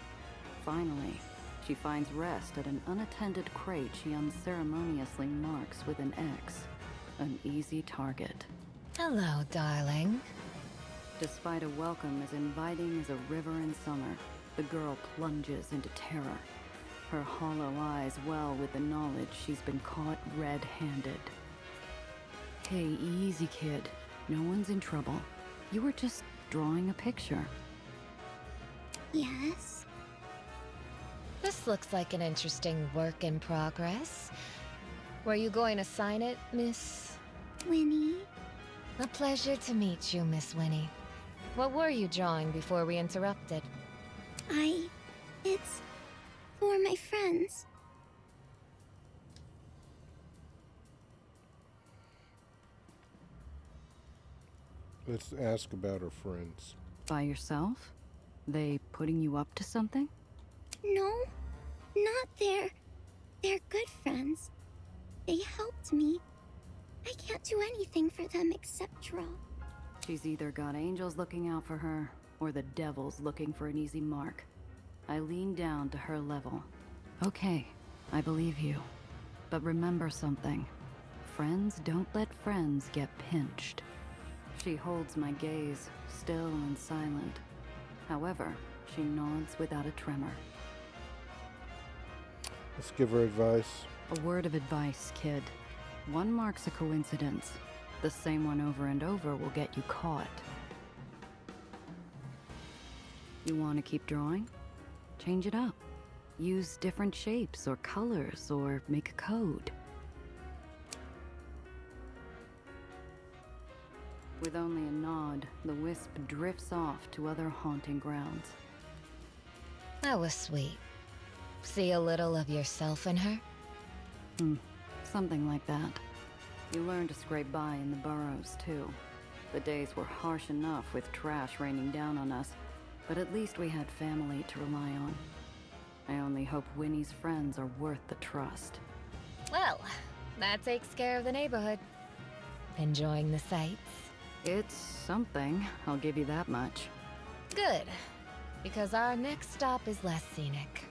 Finally, She finds rest at an unattended crate she unceremoniously marks with an X. An easy target. Hello, darling. Despite a welcome as inviting as a river in summer, the girl plunges into terror. Her hollow eyes well with the knowledge she's been caught red-handed. Hey, easy, kid. No one's in trouble. You were just drawing a picture. Yes? This looks like an interesting work in progress. Were you going to sign it, Miss? Winnie? A pleasure to meet you, Miss Winnie. What were you drawing before we interrupted? It's for my friends. Let's ask about her friends. By yourself? They putting you up to something? No, not they're good friends. They helped me. I can't do anything for them except draw. She's either got angels looking out for her, or the devil's looking for an easy mark. I lean down to her level. Okay, I believe you. But remember something. Friends don't let friends get pinched. She holds my gaze, still and silent. However, she nods without a tremor. Let's give her advice. A word of advice, kid. One mark's a coincidence. The same one over and over will get you caught. You want to keep drawing? Change it up. Use different shapes or colors or make a code. With only a nod, the wisp drifts off to other haunting grounds. That was sweet. See a little of yourself in her? Something like that. You learn to scrape by in the burrows, too. The days were harsh enough with trash raining down on us, but at least we had family to rely on. I only hope Winnie's friends are worth the trust. Well, that takes care of the neighborhood. Enjoying the sights? It's something, I'll give you that much. Good, because our next stop is less scenic.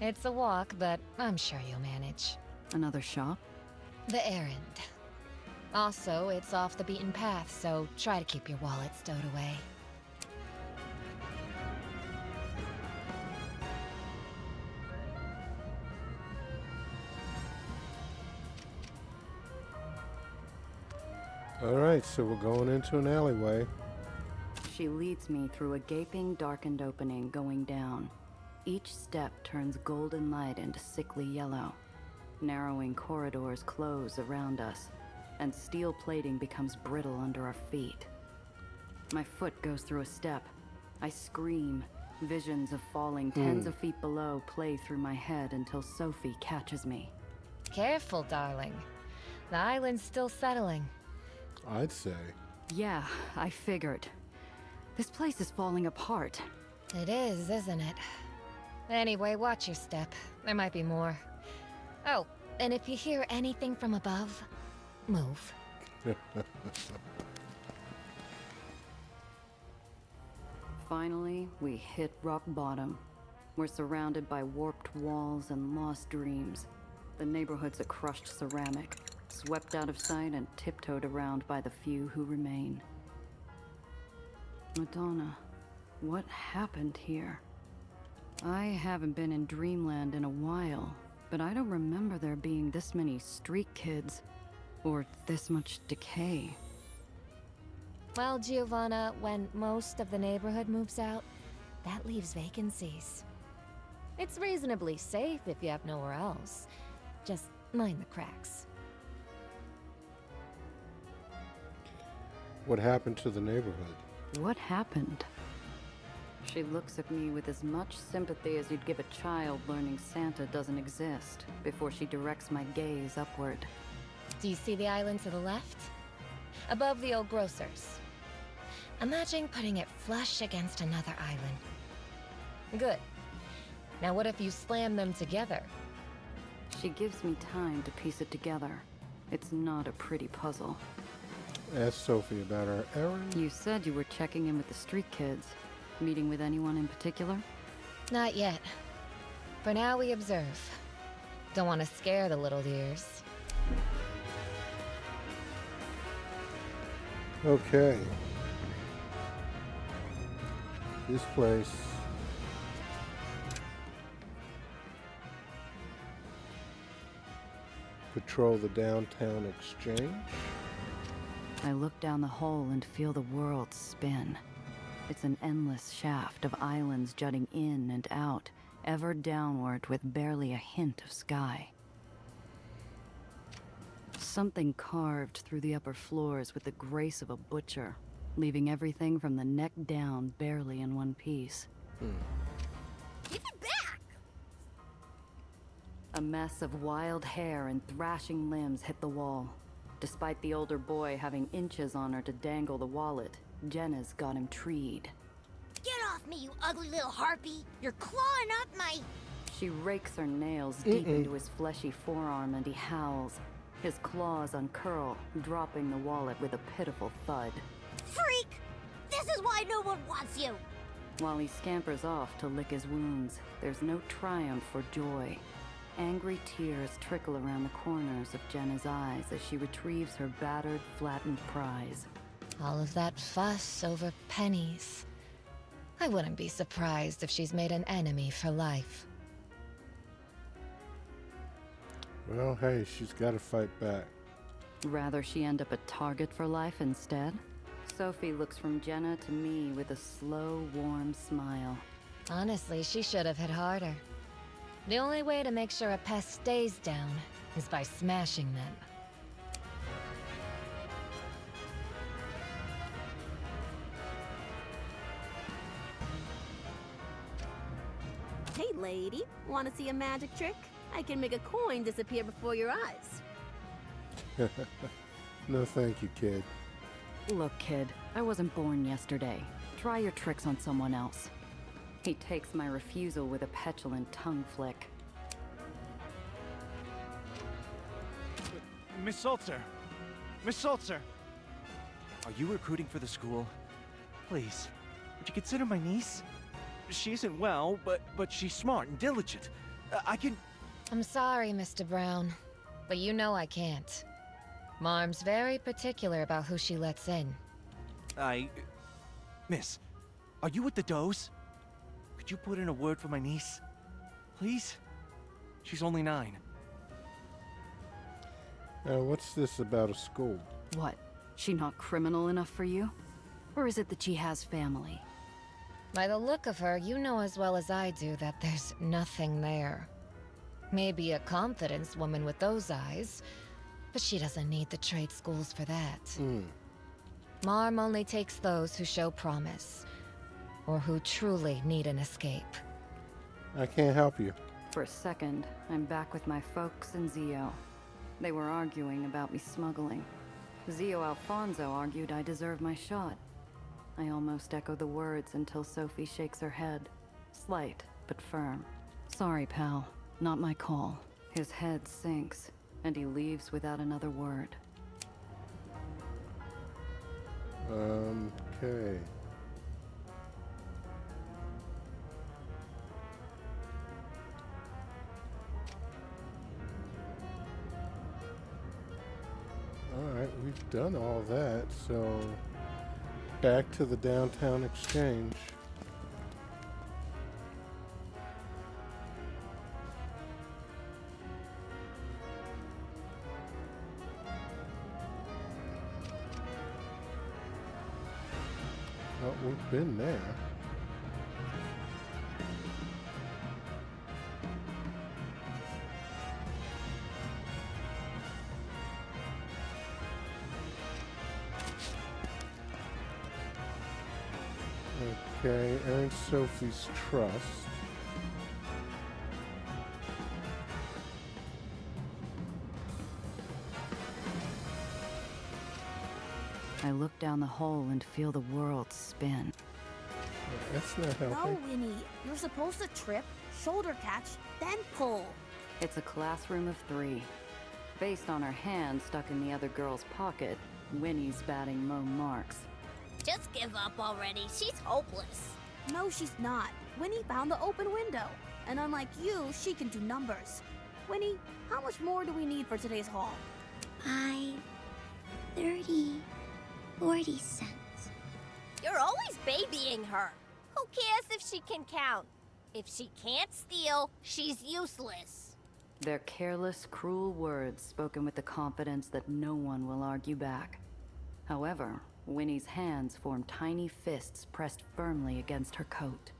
It's a walk, but I'm sure you'll manage. Another shop? The errand. Also, it's off the beaten path, so try to keep your wallet stowed away. Alright, so we're going into an alleyway. She leads me through a gaping, darkened opening going down. Each step turns golden light into sickly yellow. Narrowing corridors close around us, and steel plating becomes brittle under our feet. My foot goes through a step. I scream. Visions of falling tens of feet below play through my head until Sophie catches me. Careful, darling. The island's still settling. I'd say. Yeah, I figured. This place is falling apart. It is, isn't it? Anyway, watch your step. There might be more. Oh, and if you hear anything from above, move. Finally, we hit rock bottom. We're surrounded by warped walls and lost dreams. The neighborhood's a crushed ceramic, swept out of sight and tiptoed around by the few who remain. Madonna, what happened here? I haven't been in Dreamland in a while, but I don't remember there being this many street kids, or this much decay. Well, Giovanna, when most of the neighborhood moves out, that leaves vacancies. It's reasonably safe if you have nowhere else. Just mind the cracks. What happened to the neighborhood? What happened? She looks at me with as much sympathy as you'd give a child learning Santa doesn't exist before she directs my gaze upward. Do you see the island to the left? Above the old grocer's. Imagine putting it flush against another island. Good. Now what if you slam them together? She gives me time to piece it together. It's not a pretty puzzle. Ask Sophie about our errand. You said you were checking in with the street kids. Meeting with anyone in particular? Not yet. For now, we observe. Don't want to scare the little dears. Okay. This place. Patrol the downtown exchange. I look down the hole and feel the world spin. It's an endless shaft of islands jutting in and out, ever downward with barely a hint of sky. Something carved through the upper floors with the grace of a butcher, leaving everything from the neck down barely in one piece. Give it back! A mess of wild hair and thrashing limbs hit the wall. Despite the older boy having inches on her to dangle the wallet, Jenna's got him treed. Get off me, you ugly little harpy! You're clawing up my... She rakes her nails deep into his fleshy forearm and he howls. His claws uncurl, dropping the wallet with a pitiful thud. Freak! This is why no one wants you! While he scampers off to lick his wounds, there's no triumph or joy. Angry tears trickle around the corners of Jenna's eyes as she retrieves her battered, flattened prize. All of that fuss over pennies. I wouldn't be surprised if she's made an enemy for life. Well, hey, she's got to fight back. Rather she end up a target for life instead? Sophie looks from Jenna to me with a slow, warm smile. Honestly, she should have hit harder. The only way to make sure a pest stays down is by smashing them. Hey, lady. Want to see a magic trick? I can make a coin disappear before your eyes. No, thank you, kid. Look, kid, I wasn't born yesterday. Try your tricks on someone else. He takes my refusal with a petulant tongue flick. Miss Salter! Miss Salter! Are you recruiting for the school? Please, would you consider my niece? She isn't well, but she's smart and diligent. I can... I'm sorry, Mr. Brown, but you know I can't. Marm's very particular about who she lets in. Miss, are you with the Does? Could you put in a word for my niece? Please? She's only 9. What's this about a school? What? She not criminal enough for you? Or is it that she has family? By the look of her, you know as well as I do that there's nothing there. Maybe a confidence woman with those eyes, but she doesn't need the trade schools for that. Marm only takes those who show promise, or who truly need an escape. I can't help you. For a second, I'm back with my folks and Zio. They were arguing about me smuggling. Zio Alfonso argued I deserve my shot. I almost echo the words until Sophie shakes her head. Slight, but firm. Sorry, pal. Not my call. His head sinks, and he leaves without another word. Okay. Alright, we've done all that, so back to the downtown exchange. Oh, we've been there. Okay, earn Sophie's trust. I look down the hole and feel the world spin. That's not helping. No, Winnie. You're supposed to trip, shoulder catch, then pull. It's a classroom of 3. Based on her hand stuck in the other girl's pocket, Winnie's batting low marks. Just give up already. She's hopeless. No, she's not. Winnie found the open window. And unlike you, she can do numbers. Winnie, how much more do we need for today's haul? 5, 30, 40 cents. You're always babying her. Who cares if she can count? If she can't steal, she's useless. They're careless, cruel words spoken with the confidence that no one will argue back. However, Winnie's hands form tiny fists pressed firmly against her coat.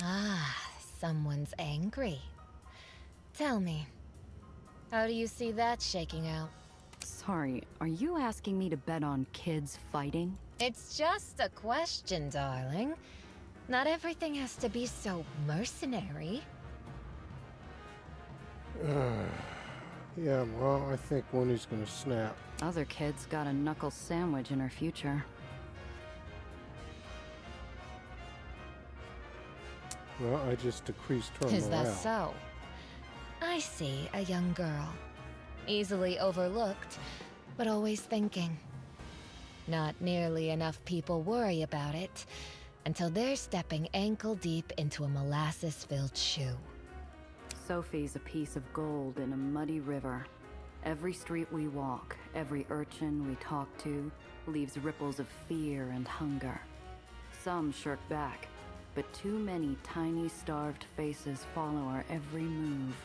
Ah, someone's angry. Tell me, how do you see that shaking out? Sorry, are you asking me to bet on kids fighting? It's just a question, darling. Not everything has to be so mercenary. Yeah, well, I think Winnie's gonna snap. Other kids got a knuckle sandwich in her future. Well, I just decreased her Is morale. that so? I see a young girl. Easily overlooked, but always thinking. Not nearly enough people worry about it until they're stepping ankle deep into a molasses-filled shoe. Sophie's a piece of gold in a muddy river. Every street we walk, every urchin we talk to, leaves ripples of fear and hunger. Some shirk back, but too many tiny starved faces follow our every move.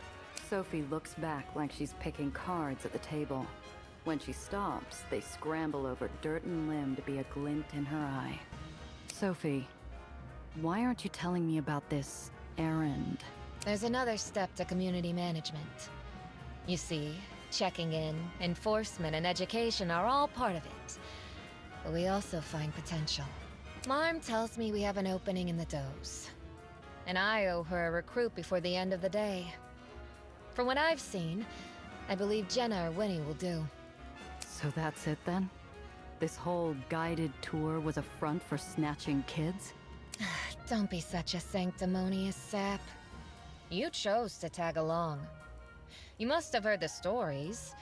Sophie looks back like she's picking cards at the table. When she stops, they scramble over dirt and limb to be a glint in her eye. Sophie, why aren't you telling me about this errand? There's another step to community management. You see, checking in, enforcement, and education are all part of it. But we also find potential. Marm tells me we have an opening in the Doze. And I owe her a recruit before the end of the day. From what I've seen, I believe Jenna or Winnie will do. So that's it then? This whole guided tour was a front for snatching kids? Don't be such a sanctimonious sap. You chose to tag along. You must have heard the stories.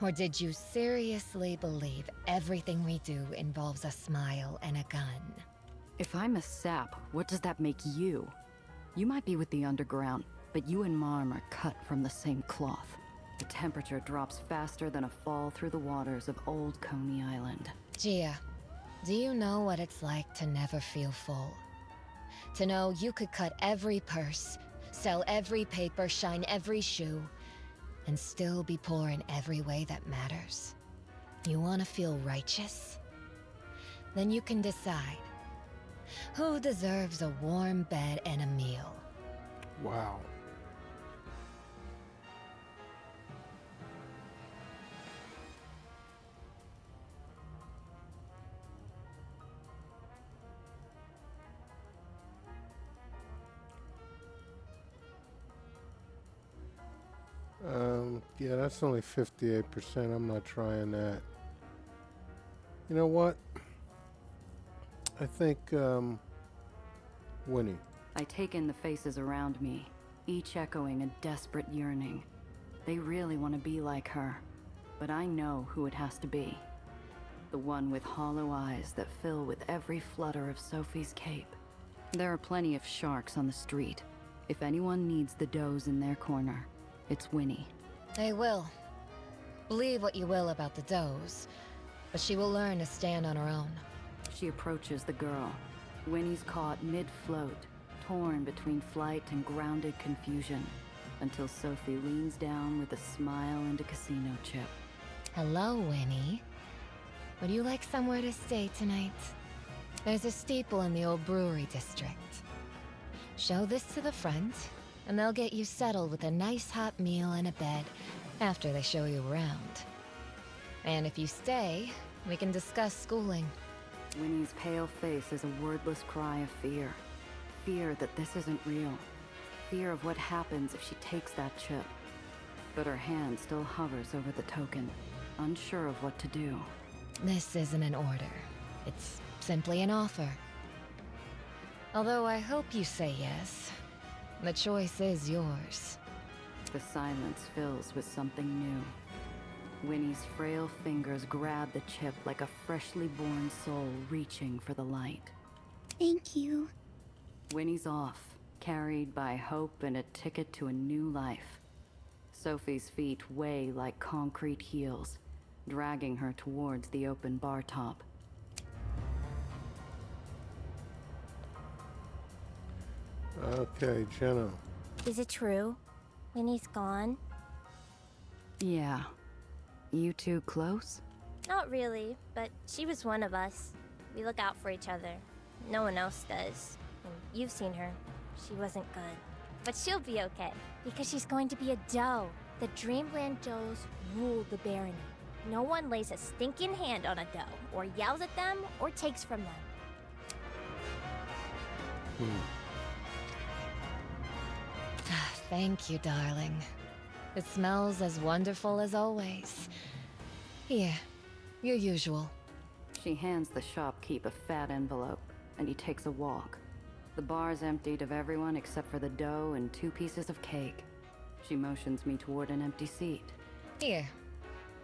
Or did you seriously believe everything we do involves a smile and a gun? If I'm a sap, what does that make you? You might be with the underground, but you and Marm are cut from the same cloth. The temperature drops faster than a fall through the waters of Old Coney Island. Gia, do you know what it's like to never feel full? To know you could cut every purse, sell every paper, shine every shoe, and still be poor in every way that matters? You want to feel righteous? Then you can decide who deserves a warm bed and a meal. Wow. Yeah, that's only 58%. I'm not trying that. You know what? I think, Winnie. I take in the faces around me, each echoing a desperate yearning. They really want to be like her, but I know who it has to be. The one with hollow eyes that fill with every flutter of Sophie's cape. There are plenty of sharks on the street. If anyone needs the does in their corner, it's Winnie. They will. Believe what you will about the does, but she will learn to stand on her own. She approaches the girl. Winnie's caught mid-float, torn between flight and grounded confusion, until Sophie leans down with a smile and a casino chip. Hello, Winnie. Would you like somewhere to stay tonight? There's a steeple in the old brewery district. Show this to the front, and they'll get you settled with a nice hot meal and a bed after they show you around. And if you stay, we can discuss schooling. Winnie's pale face is a wordless cry of fear. Fear that this isn't real. Fear of what happens if she takes that chip. But her hand still hovers over the token, unsure of what to do. This isn't an order. It's simply an offer. Although I hope you say yes. The choice is yours. The silence fills with something new. Winnie's frail fingers grab the chip like a freshly born soul reaching for the light. Thank you. Winnie's off, carried by hope and a ticket to a new life. Sophie's feet weigh like concrete heels, dragging her towards the open bar top. Okay, Jenna. Is it true? Winnie's gone? Yeah. You two close? Not really, but she was one of us. We look out for each other. No one else does. And you've seen her. She wasn't good. But she'll be okay, because she's going to be a doe. The Dreamland does rule the barony. No one lays a stinking hand on a doe, or yells at them, or takes from them. Thank you, darling. It smells as wonderful as always. Here, your usual. She hands the shopkeep a fat envelope, and he takes a walk. The bar's emptied of everyone except for the dough and 2 pieces of cake. She motions me toward an empty seat. Here,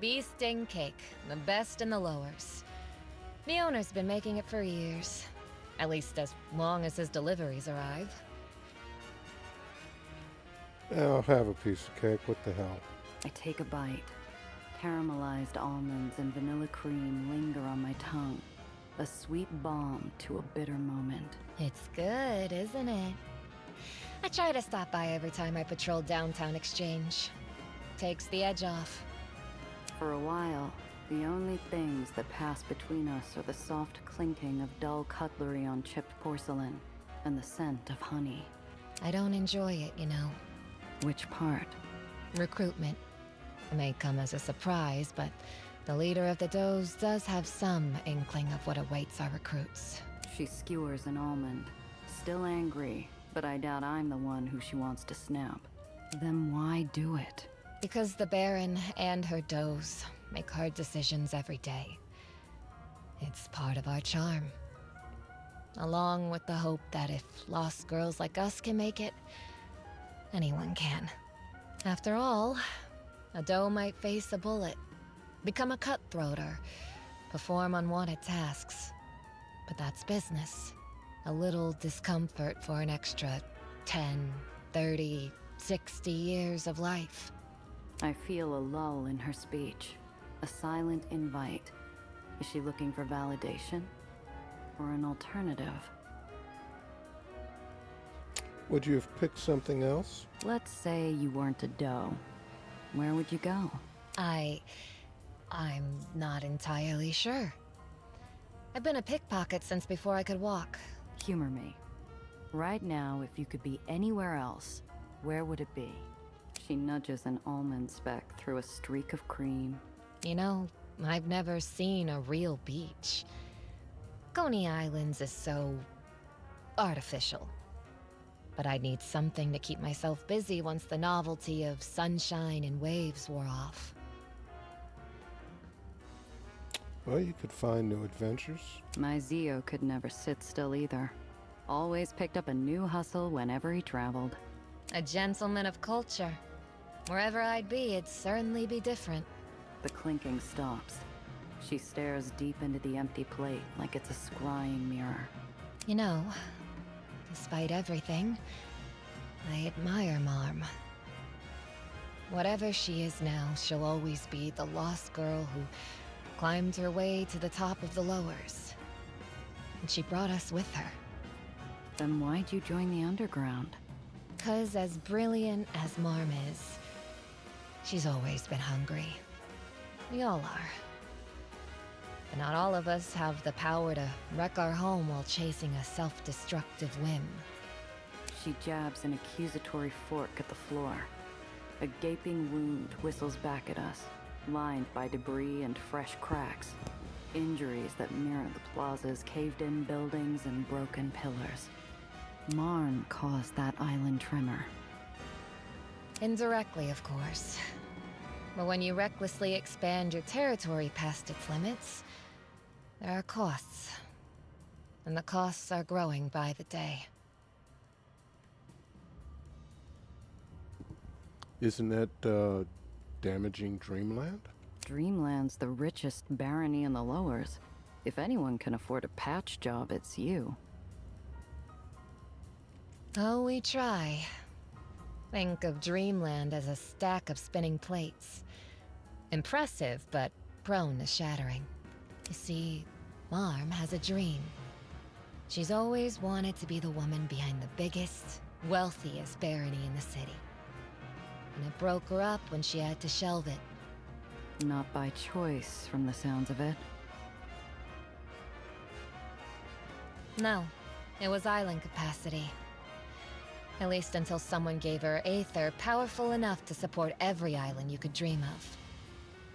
bee sting cake, the best in the lowers. The owner's been making it for years. At least as long as his deliveries arrive. I'll have a piece of cake. What the hell? I take a bite. Caramelized almonds and vanilla cream linger on my tongue. A sweet balm to a bitter moment. It's good, isn't it? I try to stop by every time I patrol downtown Exchange. Takes the edge off. For a while, the only things that pass between us are the soft clinking of dull cutlery on chipped porcelain and the scent of honey. I don't enjoy it, you know. Which part? Recruitment. It may come as a surprise, but the leader of the does does have some inkling of what awaits our recruits. She skewers an almond, still angry, but I doubt I'm the one who she wants to snap. Then why do it? Because the Baron and her does make hard decisions every day. It's part of our charm. Along with the hope that if lost girls like us can make it, anyone can. After all, a doe might face a bullet, become a cutthroat, or perform unwanted tasks. But that's business. A little discomfort for an extra 10, 30, 60 years of life. I feel a lull in her speech, a silent invite. Is she looking for validation or an alternative? Would you have picked something else? Let's say you weren't a doe. Where would you go? I'm not entirely sure. I've been a pickpocket since before I could walk. Humor me. Right now, if you could be anywhere else, where would it be? She nudges an almond speck through a streak of cream. You know, I've never seen a real beach. Coney Islands is so artificial. But I'd need something to keep myself busy once the novelty of sunshine and waves wore off. Well, you could find new adventures. My Zio could never sit still either. Always picked up a new hustle whenever he traveled. A gentleman of culture. Wherever I'd be, it'd certainly be different. The clinking stops. She stares deep into the empty plate like it's a scrying mirror. You know, despite everything, I admire Marm. Whatever she is now, she'll always be the lost girl who climbed her way to the top of the lowers. And she brought us with her. Then why'd you join the underground? 'Cause as brilliant as Marm is, she's always been hungry. We all are. But not all of us have the power to wreck our home while chasing a self-destructive whim. She jabs an accusatory fork at the floor. A gaping wound whistles back at us, lined by debris and fresh cracks. Injuries that mirror the plaza's caved-in buildings and broken pillars. Marn caused that island tremor. Indirectly, of course. But when you recklessly expand your territory past its limits, there are costs. And the costs are growing by the day. Isn't that, damaging Dreamland? Dreamland's the richest barony in the lowers. If anyone can afford a patch job, it's you. Oh, we try. Think of Dreamland as a stack of spinning plates. Impressive, but prone to shattering. You see, Marm has a dream. She's always wanted to be the woman behind the biggest, wealthiest barony in the city. And it broke her up when she had to shelve it. Not by choice, from the sounds of it. No, it was island capacity. At least until someone gave her Aether powerful enough to support every island you could dream of.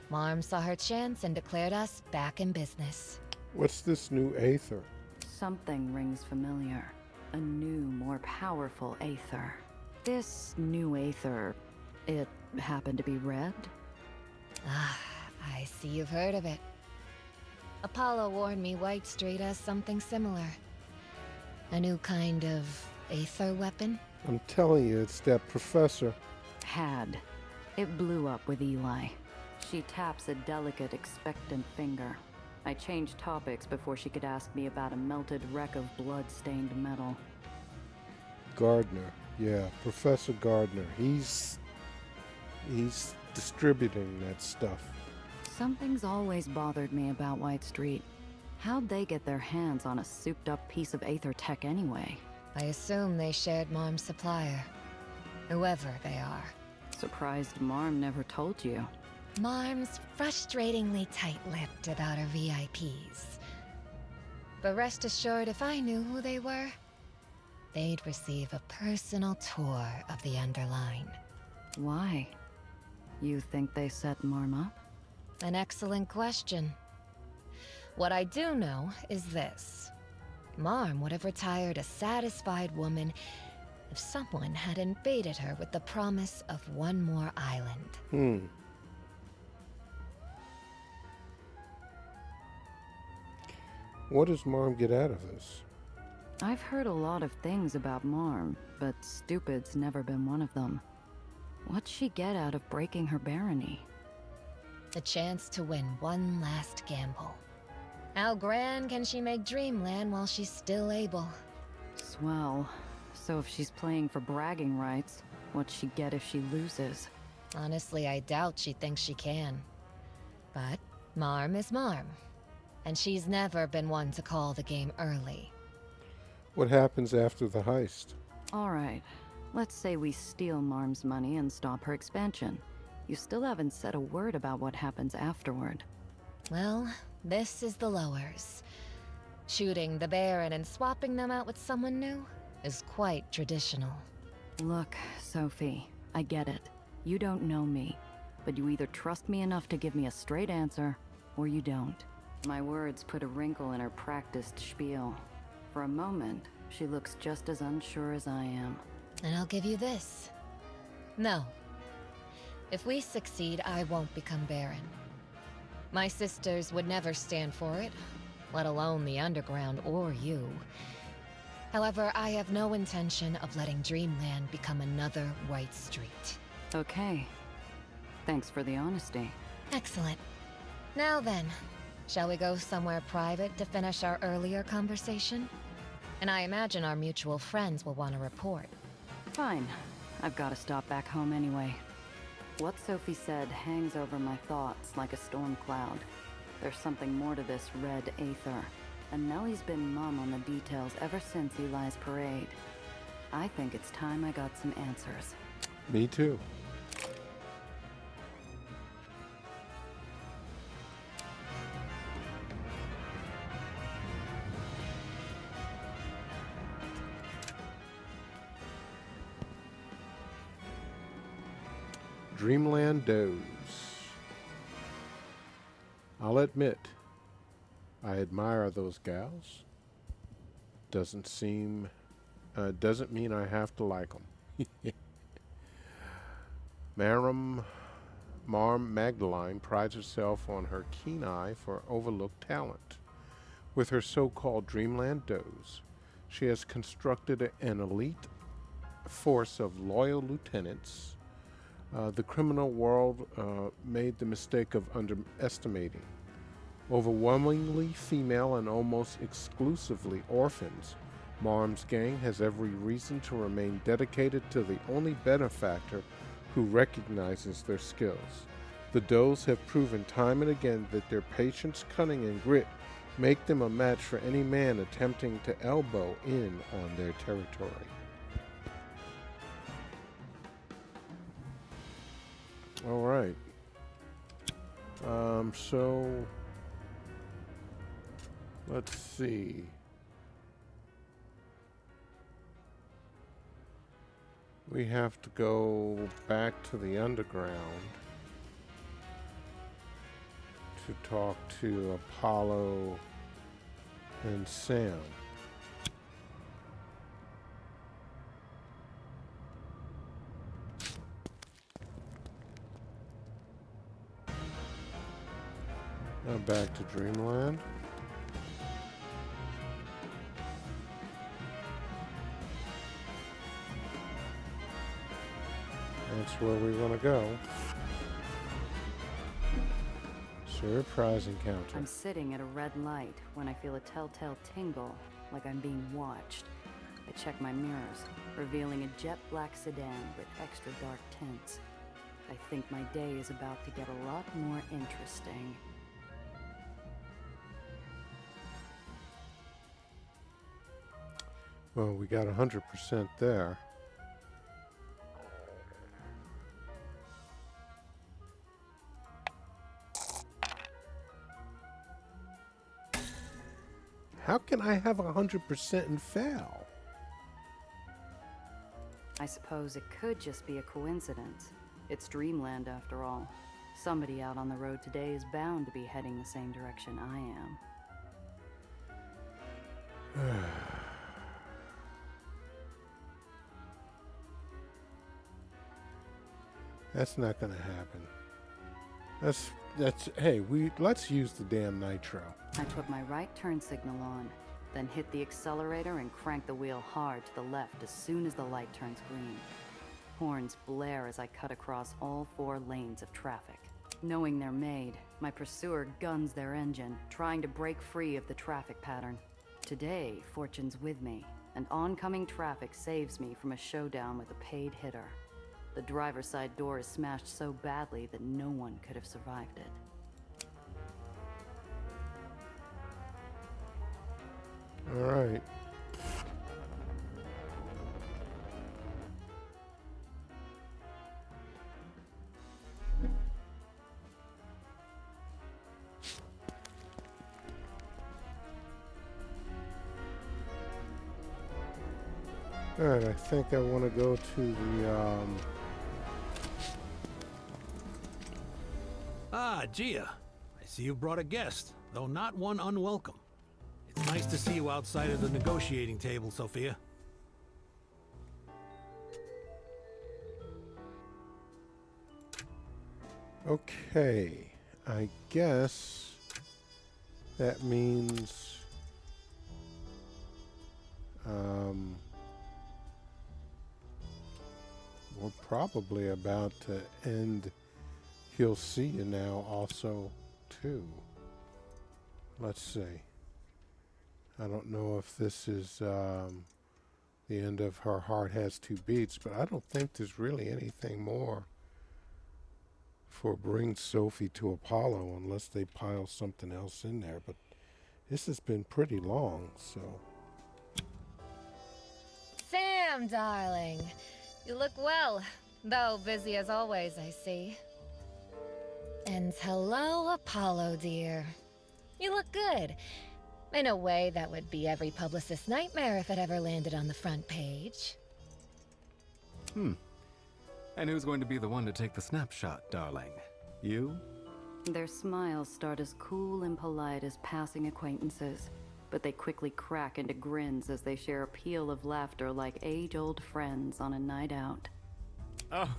Marm saw her chance and declared us back in business. What's this new Aether? Something rings familiar. A new, more powerful Aether. This new Aether, it happened to be red? Ah, I see you've heard of it. Apollo warned me White Street has something similar. A new kind of Aether weapon? I'm telling you, it's that professor. Had. It blew up with Eli. She taps a delicate, expectant finger. I changed topics before she could ask me about a melted wreck of blood-stained metal. Gardner. Yeah, Professor Gardner. He's distributing that stuff. Something's always bothered me about White Street. How'd they get their hands on a souped-up piece of Aether tech anyway? I assume they shared Marm's supplier. Whoever they are. Surprised Marm never told you. Marm's frustratingly tight-lipped about her VIPs. But rest assured, if I knew who they were, they'd receive a personal tour of the Underline. Why? You think they set Marm up? An excellent question. What I do know is this. Marm would have retired a satisfied woman if someone had invaded her with the promise of one more island. What does Marm get out of this? I've heard a lot of things about Marm, but stupid's never been one of them. What'd she get out of breaking her barony? The chance to win one last gamble. How grand can she make Dreamland while she's still able? Swell. So if she's playing for bragging rights, what'd she get if she loses? Honestly, I doubt she thinks she can. But Marm is Marm. And she's never been one to call the game early. What happens after the heist? Alright, let's say we steal Marm's money and stop her expansion. You still haven't said a word about what happens afterward. Well, this is the lowers. Shooting the Baron and swapping them out with someone new is quite traditional. Look, Sophie, I get it. You don't know me, but you either trust me enough to give me a straight answer, or you don't. My words put a wrinkle in her practiced spiel. For a moment, she looks just as unsure as I am. And I'll give you this. No. If we succeed, I won't become Baron. My sisters would never stand for it, let alone the Underground or you. However, I have no intention of letting Dreamland become another White Street. Okay. Thanks for the honesty. Excellent. Now then, shall we go somewhere private to finish our earlier conversation? And I imagine our mutual friends will want to report. Fine. I've got to stop back home anyway. What Sophie said hangs over my thoughts like a storm cloud. There's something more to this red Aether, and Nellie's been mum on the details ever since Eli's parade. I think it's time I got some answers. Me too. Dreamland Doze. I'll admit, I admire those gals. Doesn't mean I have to like them. Marm Magdalene prides herself on her keen eye for overlooked talent. With her so-called Dreamland Doze, she has constructed an elite force of loyal lieutenants the criminal world made the mistake of underestimating. Overwhelmingly female and almost exclusively orphans Marm's gang has every reason to remain dedicated to the only benefactor who recognizes their skills. The Does have proven time and again that their patience, cunning, and grit make them a match for any man attempting to elbow in on their territory. All right. So let's see. We have to go back to the underground to talk to Apollo and Sam. Now back to Dreamland. That's where we want to go. Surprise encounter. I'm sitting at a red light when I feel a telltale tingle, like I'm being watched. I check my mirrors, revealing a jet black sedan with extra dark tints. I think my day is about to get a lot more interesting. Well, we got 100% there. How can I have 100% and fail? I suppose it could just be a coincidence. It's Dreamland after all. Somebody out on the road today is bound to be heading the same direction I am. That's not gonna happen. Hey, let's use the damn nitro. I put my right turn signal on, then hit the accelerator and crank the wheel hard to the left as soon as the light turns green. Horns blare as I cut across all 4 lanes of traffic. Knowing they're made, my pursuer guns their engine, trying to break free of the traffic pattern. Today, fortune's with me, and oncoming traffic saves me from a showdown with a paid hitter. The driver's side door is smashed so badly that no one could have survived it. All right. All right, I think I want to go to the, Ah, Gia. I see you brought a guest, though not one unwelcome. It's nice to see you outside of the negotiating table, Sophia. Okay, I guess that means we're probably about to end He'll See You Now also too. Let's see. I don't know if this is the end of Her Heart Has Two Beats, but I don't think there's really anything more for Bring Sophie to Apollo unless they pile something else in there. But this has been pretty long, so. Sam, darling. You look well, though busy as always, I see. And hello, Apollo, dear. You look good. In a way that would be every publicist's nightmare if it ever landed on the front page. And who's going to be the one to take the snapshot, darling? You? Their smiles start as cool and polite as passing acquaintances, but they quickly crack into grins as they share a peal of laughter like age-old friends on a night out. Oh,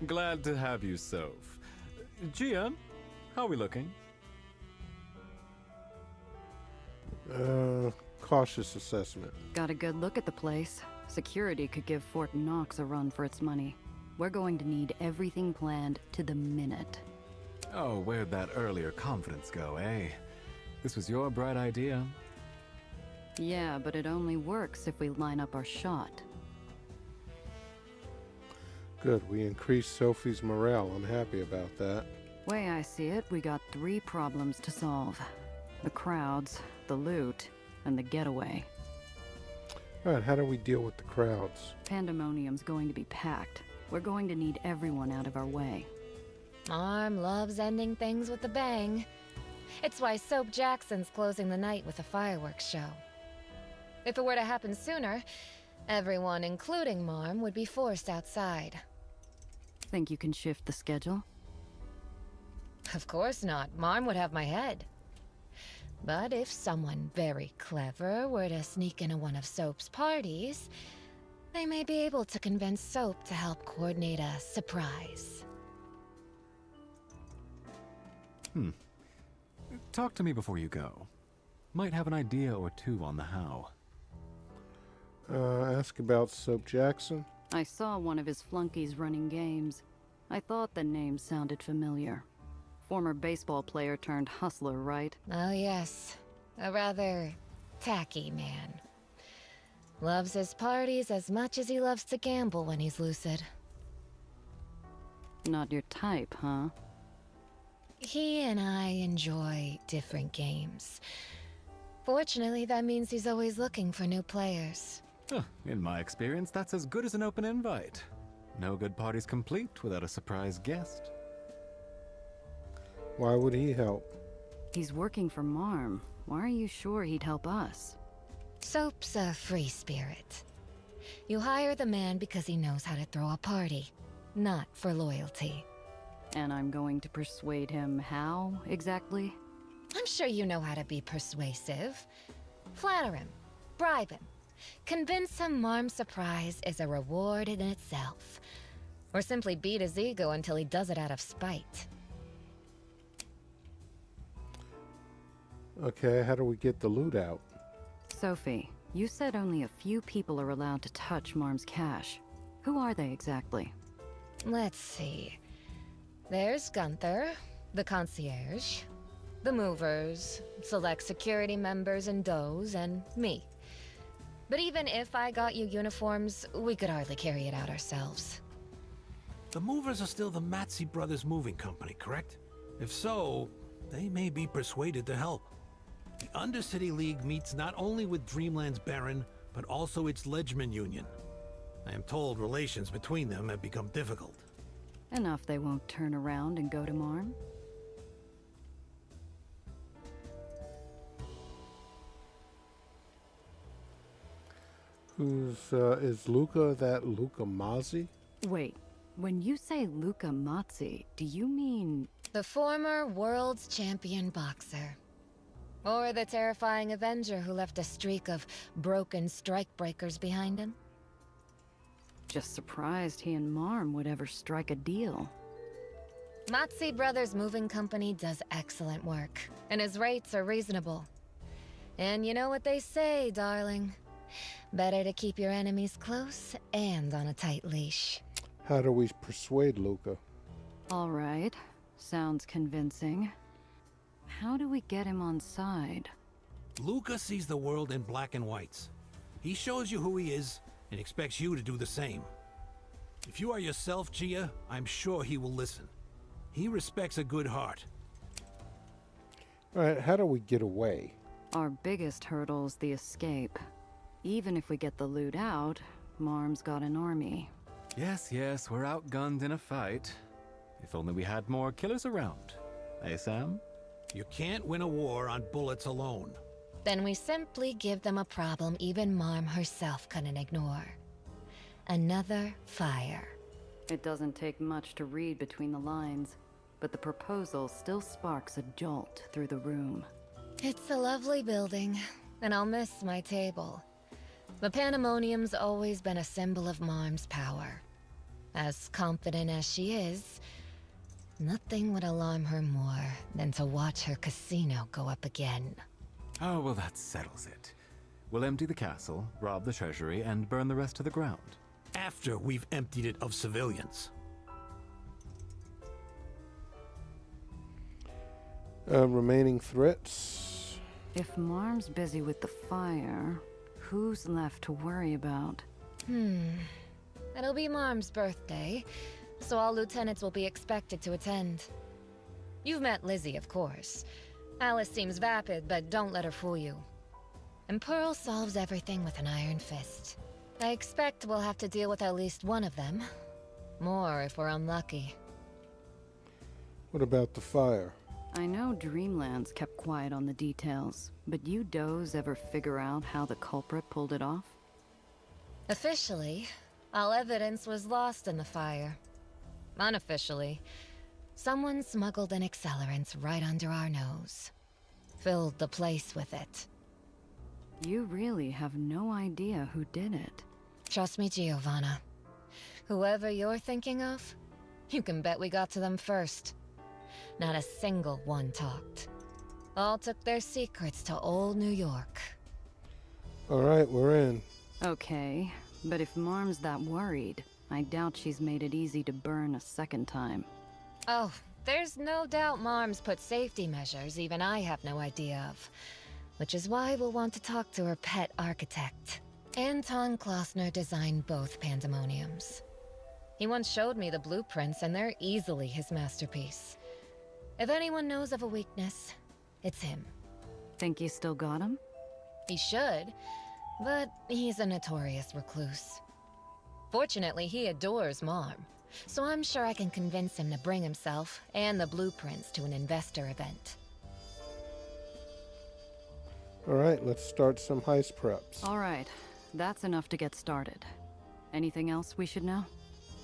glad to have you, Soph. Gia, how are we looking? Cautious assessment. Got a good look at the place. Security could give Fort Knox a run for its money. We're going to need everything planned to the minute. Oh, where'd that earlier confidence go, eh? This was your bright idea. Yeah, but it only works if we line up our shot. Good, we increased Sophie's morale. I'm happy about that. Way I see it, we got 3 problems to solve. The crowds, the loot, and the getaway. Alright, how do we deal with the crowds? Pandemonium's going to be packed. We're going to need everyone out of our way. Marm loves ending things with a bang. It's why Soap Jackson's closing the night with a fireworks show. If it were to happen sooner, everyone, including Marm, would be forced outside. Think you can shift the schedule? Of course not. Marm would have my head. But if someone very clever were to sneak into one of Soap's parties, they may be able to convince Soap to help coordinate a surprise. Talk to me before you go. Might have an idea or two on the how. Ask about Soap Jackson. I saw one of his flunkies running games. I thought the name sounded familiar. Former baseball player turned hustler, right? Oh yes, a rather tacky man. Loves his parties as much as he loves to gamble when he's lucid. Not your type, huh? He and I enjoy different games. Fortunately, that means he's always looking for new players. In my experience, that's as good as an open invite. No good party's complete without a surprise guest. Why would he help? He's working for Marm. Why are you sure he'd help us? Soap's a free spirit. You hire the man because he knows how to throw a party, not for loyalty. And I'm going to persuade him how, exactly? I'm sure you know how to be persuasive. Flatter him, bribe him, convince him Marm's surprise is a reward in itself. Or simply beat his ego until he does it out of spite. Okay, how do we get the loot out? Sophie, you said only a few people are allowed to touch Marm's cash. Who are they exactly? Let's see. There's Gunther, the concierge, the movers, select security members and does, and me. But even if I got you uniforms, we could hardly carry it out ourselves. The movers are still the Matsy Brothers Moving Company, correct? If so, they may be persuaded to help. The Undercity League meets not only with Dreamland's Baron, but also its Ledgeman Union. I am told relations between them have become difficult. Enough they won't turn around and go to Marm? Is Luca that Luca Mazzi? Wait, when you say Luca Mazzi, do you mean... The former world's champion boxer. Or the terrifying Avenger who left a streak of broken strike breakers behind him? Just surprised he and Marm would ever strike a deal. Matsy Brothers Moving Company does excellent work, and his rates are reasonable. And you know what they say, darling. Better to keep your enemies close and on a tight leash. How do we persuade Luca? All right, sounds convincing. How do we get him on side? Luca sees the world in black and whites. He shows you who he is and expects you to do the same. If you are yourself, Gia, I'm sure he will listen. He respects a good heart. All right, how do we get away? Our biggest hurdle's the escape. Even if we get the loot out, Marm's got an army. Yes, we're outgunned in a fight. If only we had more killers around. Eh, Sam? You can't win a war on bullets alone. Then we simply give them a problem even Marm herself couldn't ignore. Another fire. It doesn't take much to read between the lines, but the proposal still sparks a jolt through the room. It's a lovely building, and I'll miss my table. The Pandemonium's always been a symbol of Marm's power. As confident as she is, nothing would alarm her more than to watch her casino go up again. Oh, well, that settles it. We'll empty the castle, rob the treasury, and burn the rest to the ground. After we've emptied it of civilians. Remaining threats? If Marm's busy with the fire, who's left to worry about? It'll be Marm's birthday, so all lieutenants will be expected to attend. You've met Lizzie, of course. Alice seems vapid, but don't let her fool you. And Pearl solves everything with an iron fist. I expect we'll have to deal with at least one of them. More if we're unlucky. What about the fire? I know Dreamlands kept quiet on the details, but you does ever figure out how the culprit pulled it off? Officially, all evidence was lost in the fire. Unofficially, someone smuggled an accelerant right under our nose. Filled the place with it. You really have no idea who did it. Trust me, Giovanna. Whoever you're thinking of, you can bet we got to them first. Not a single one talked. All took their secrets to old New York. Alright, we're in. Okay, but if Marm's that worried, I doubt she's made it easy to burn a second time. Oh, there's no doubt Marm's put safety measures even I have no idea of. Which is why we'll want to talk to her pet architect. Anton Klossner designed both pandemoniums. He once showed me the blueprints and they're easily his masterpiece. If anyone knows of a weakness, it's him. Think you still got him? He should, but he's a notorious recluse. Fortunately, he adores Marm, so I'm sure I can convince him to bring himself and the blueprints to an investor event. Alright, let's start some heist preps. Alright, that's enough to get started. Anything else we should know?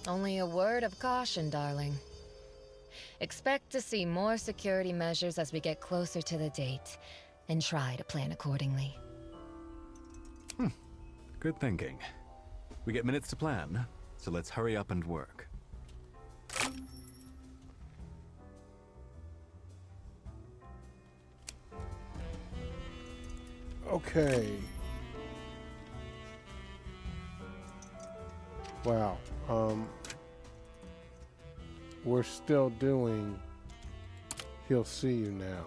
Only a word of caution, darling. Expect to see more security measures as we get closer to the date, and try to plan accordingly. Good thinking. We get minutes to plan, so let's hurry up and work. Okay. Wow. We're still doing He'll See You Now.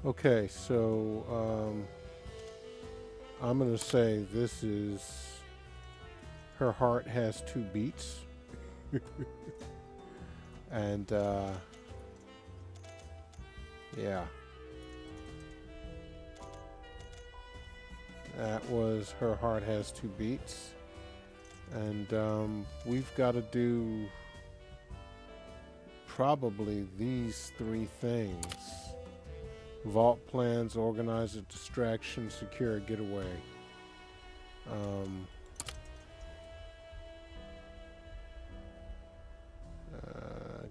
Okay, so I'm gonna say this is Her Heart Has Two Beats. And yeah. That was Her Heart Has Two Beats. And we've got to do probably these three things. Vault plans, organize a distraction, secure a getaway.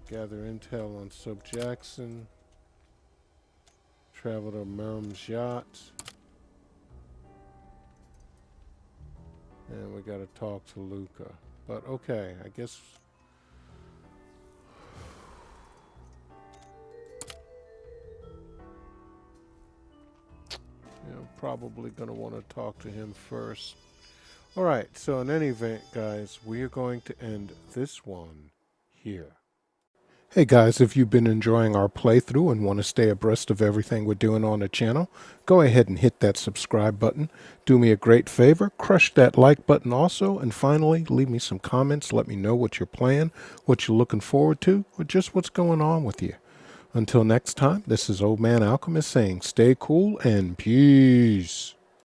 Gather intel on Soap Jackson. Travel to Merm's yacht. And we got to talk to Luca. But okay, I guess... probably going to want to talk to him first. Alright, so in any event, guys, we are going to end this one here. Hey guys, if you've been enjoying our playthrough and want to stay abreast of everything we're doing on the channel, go ahead and hit that subscribe button. Do me a great favor, crush that like button also, and finally, leave me some comments. Let me know what you're playing, what you're looking forward to, or just what's going on with you. Until next time, this is Old Man Alchemist saying stay cool and peace.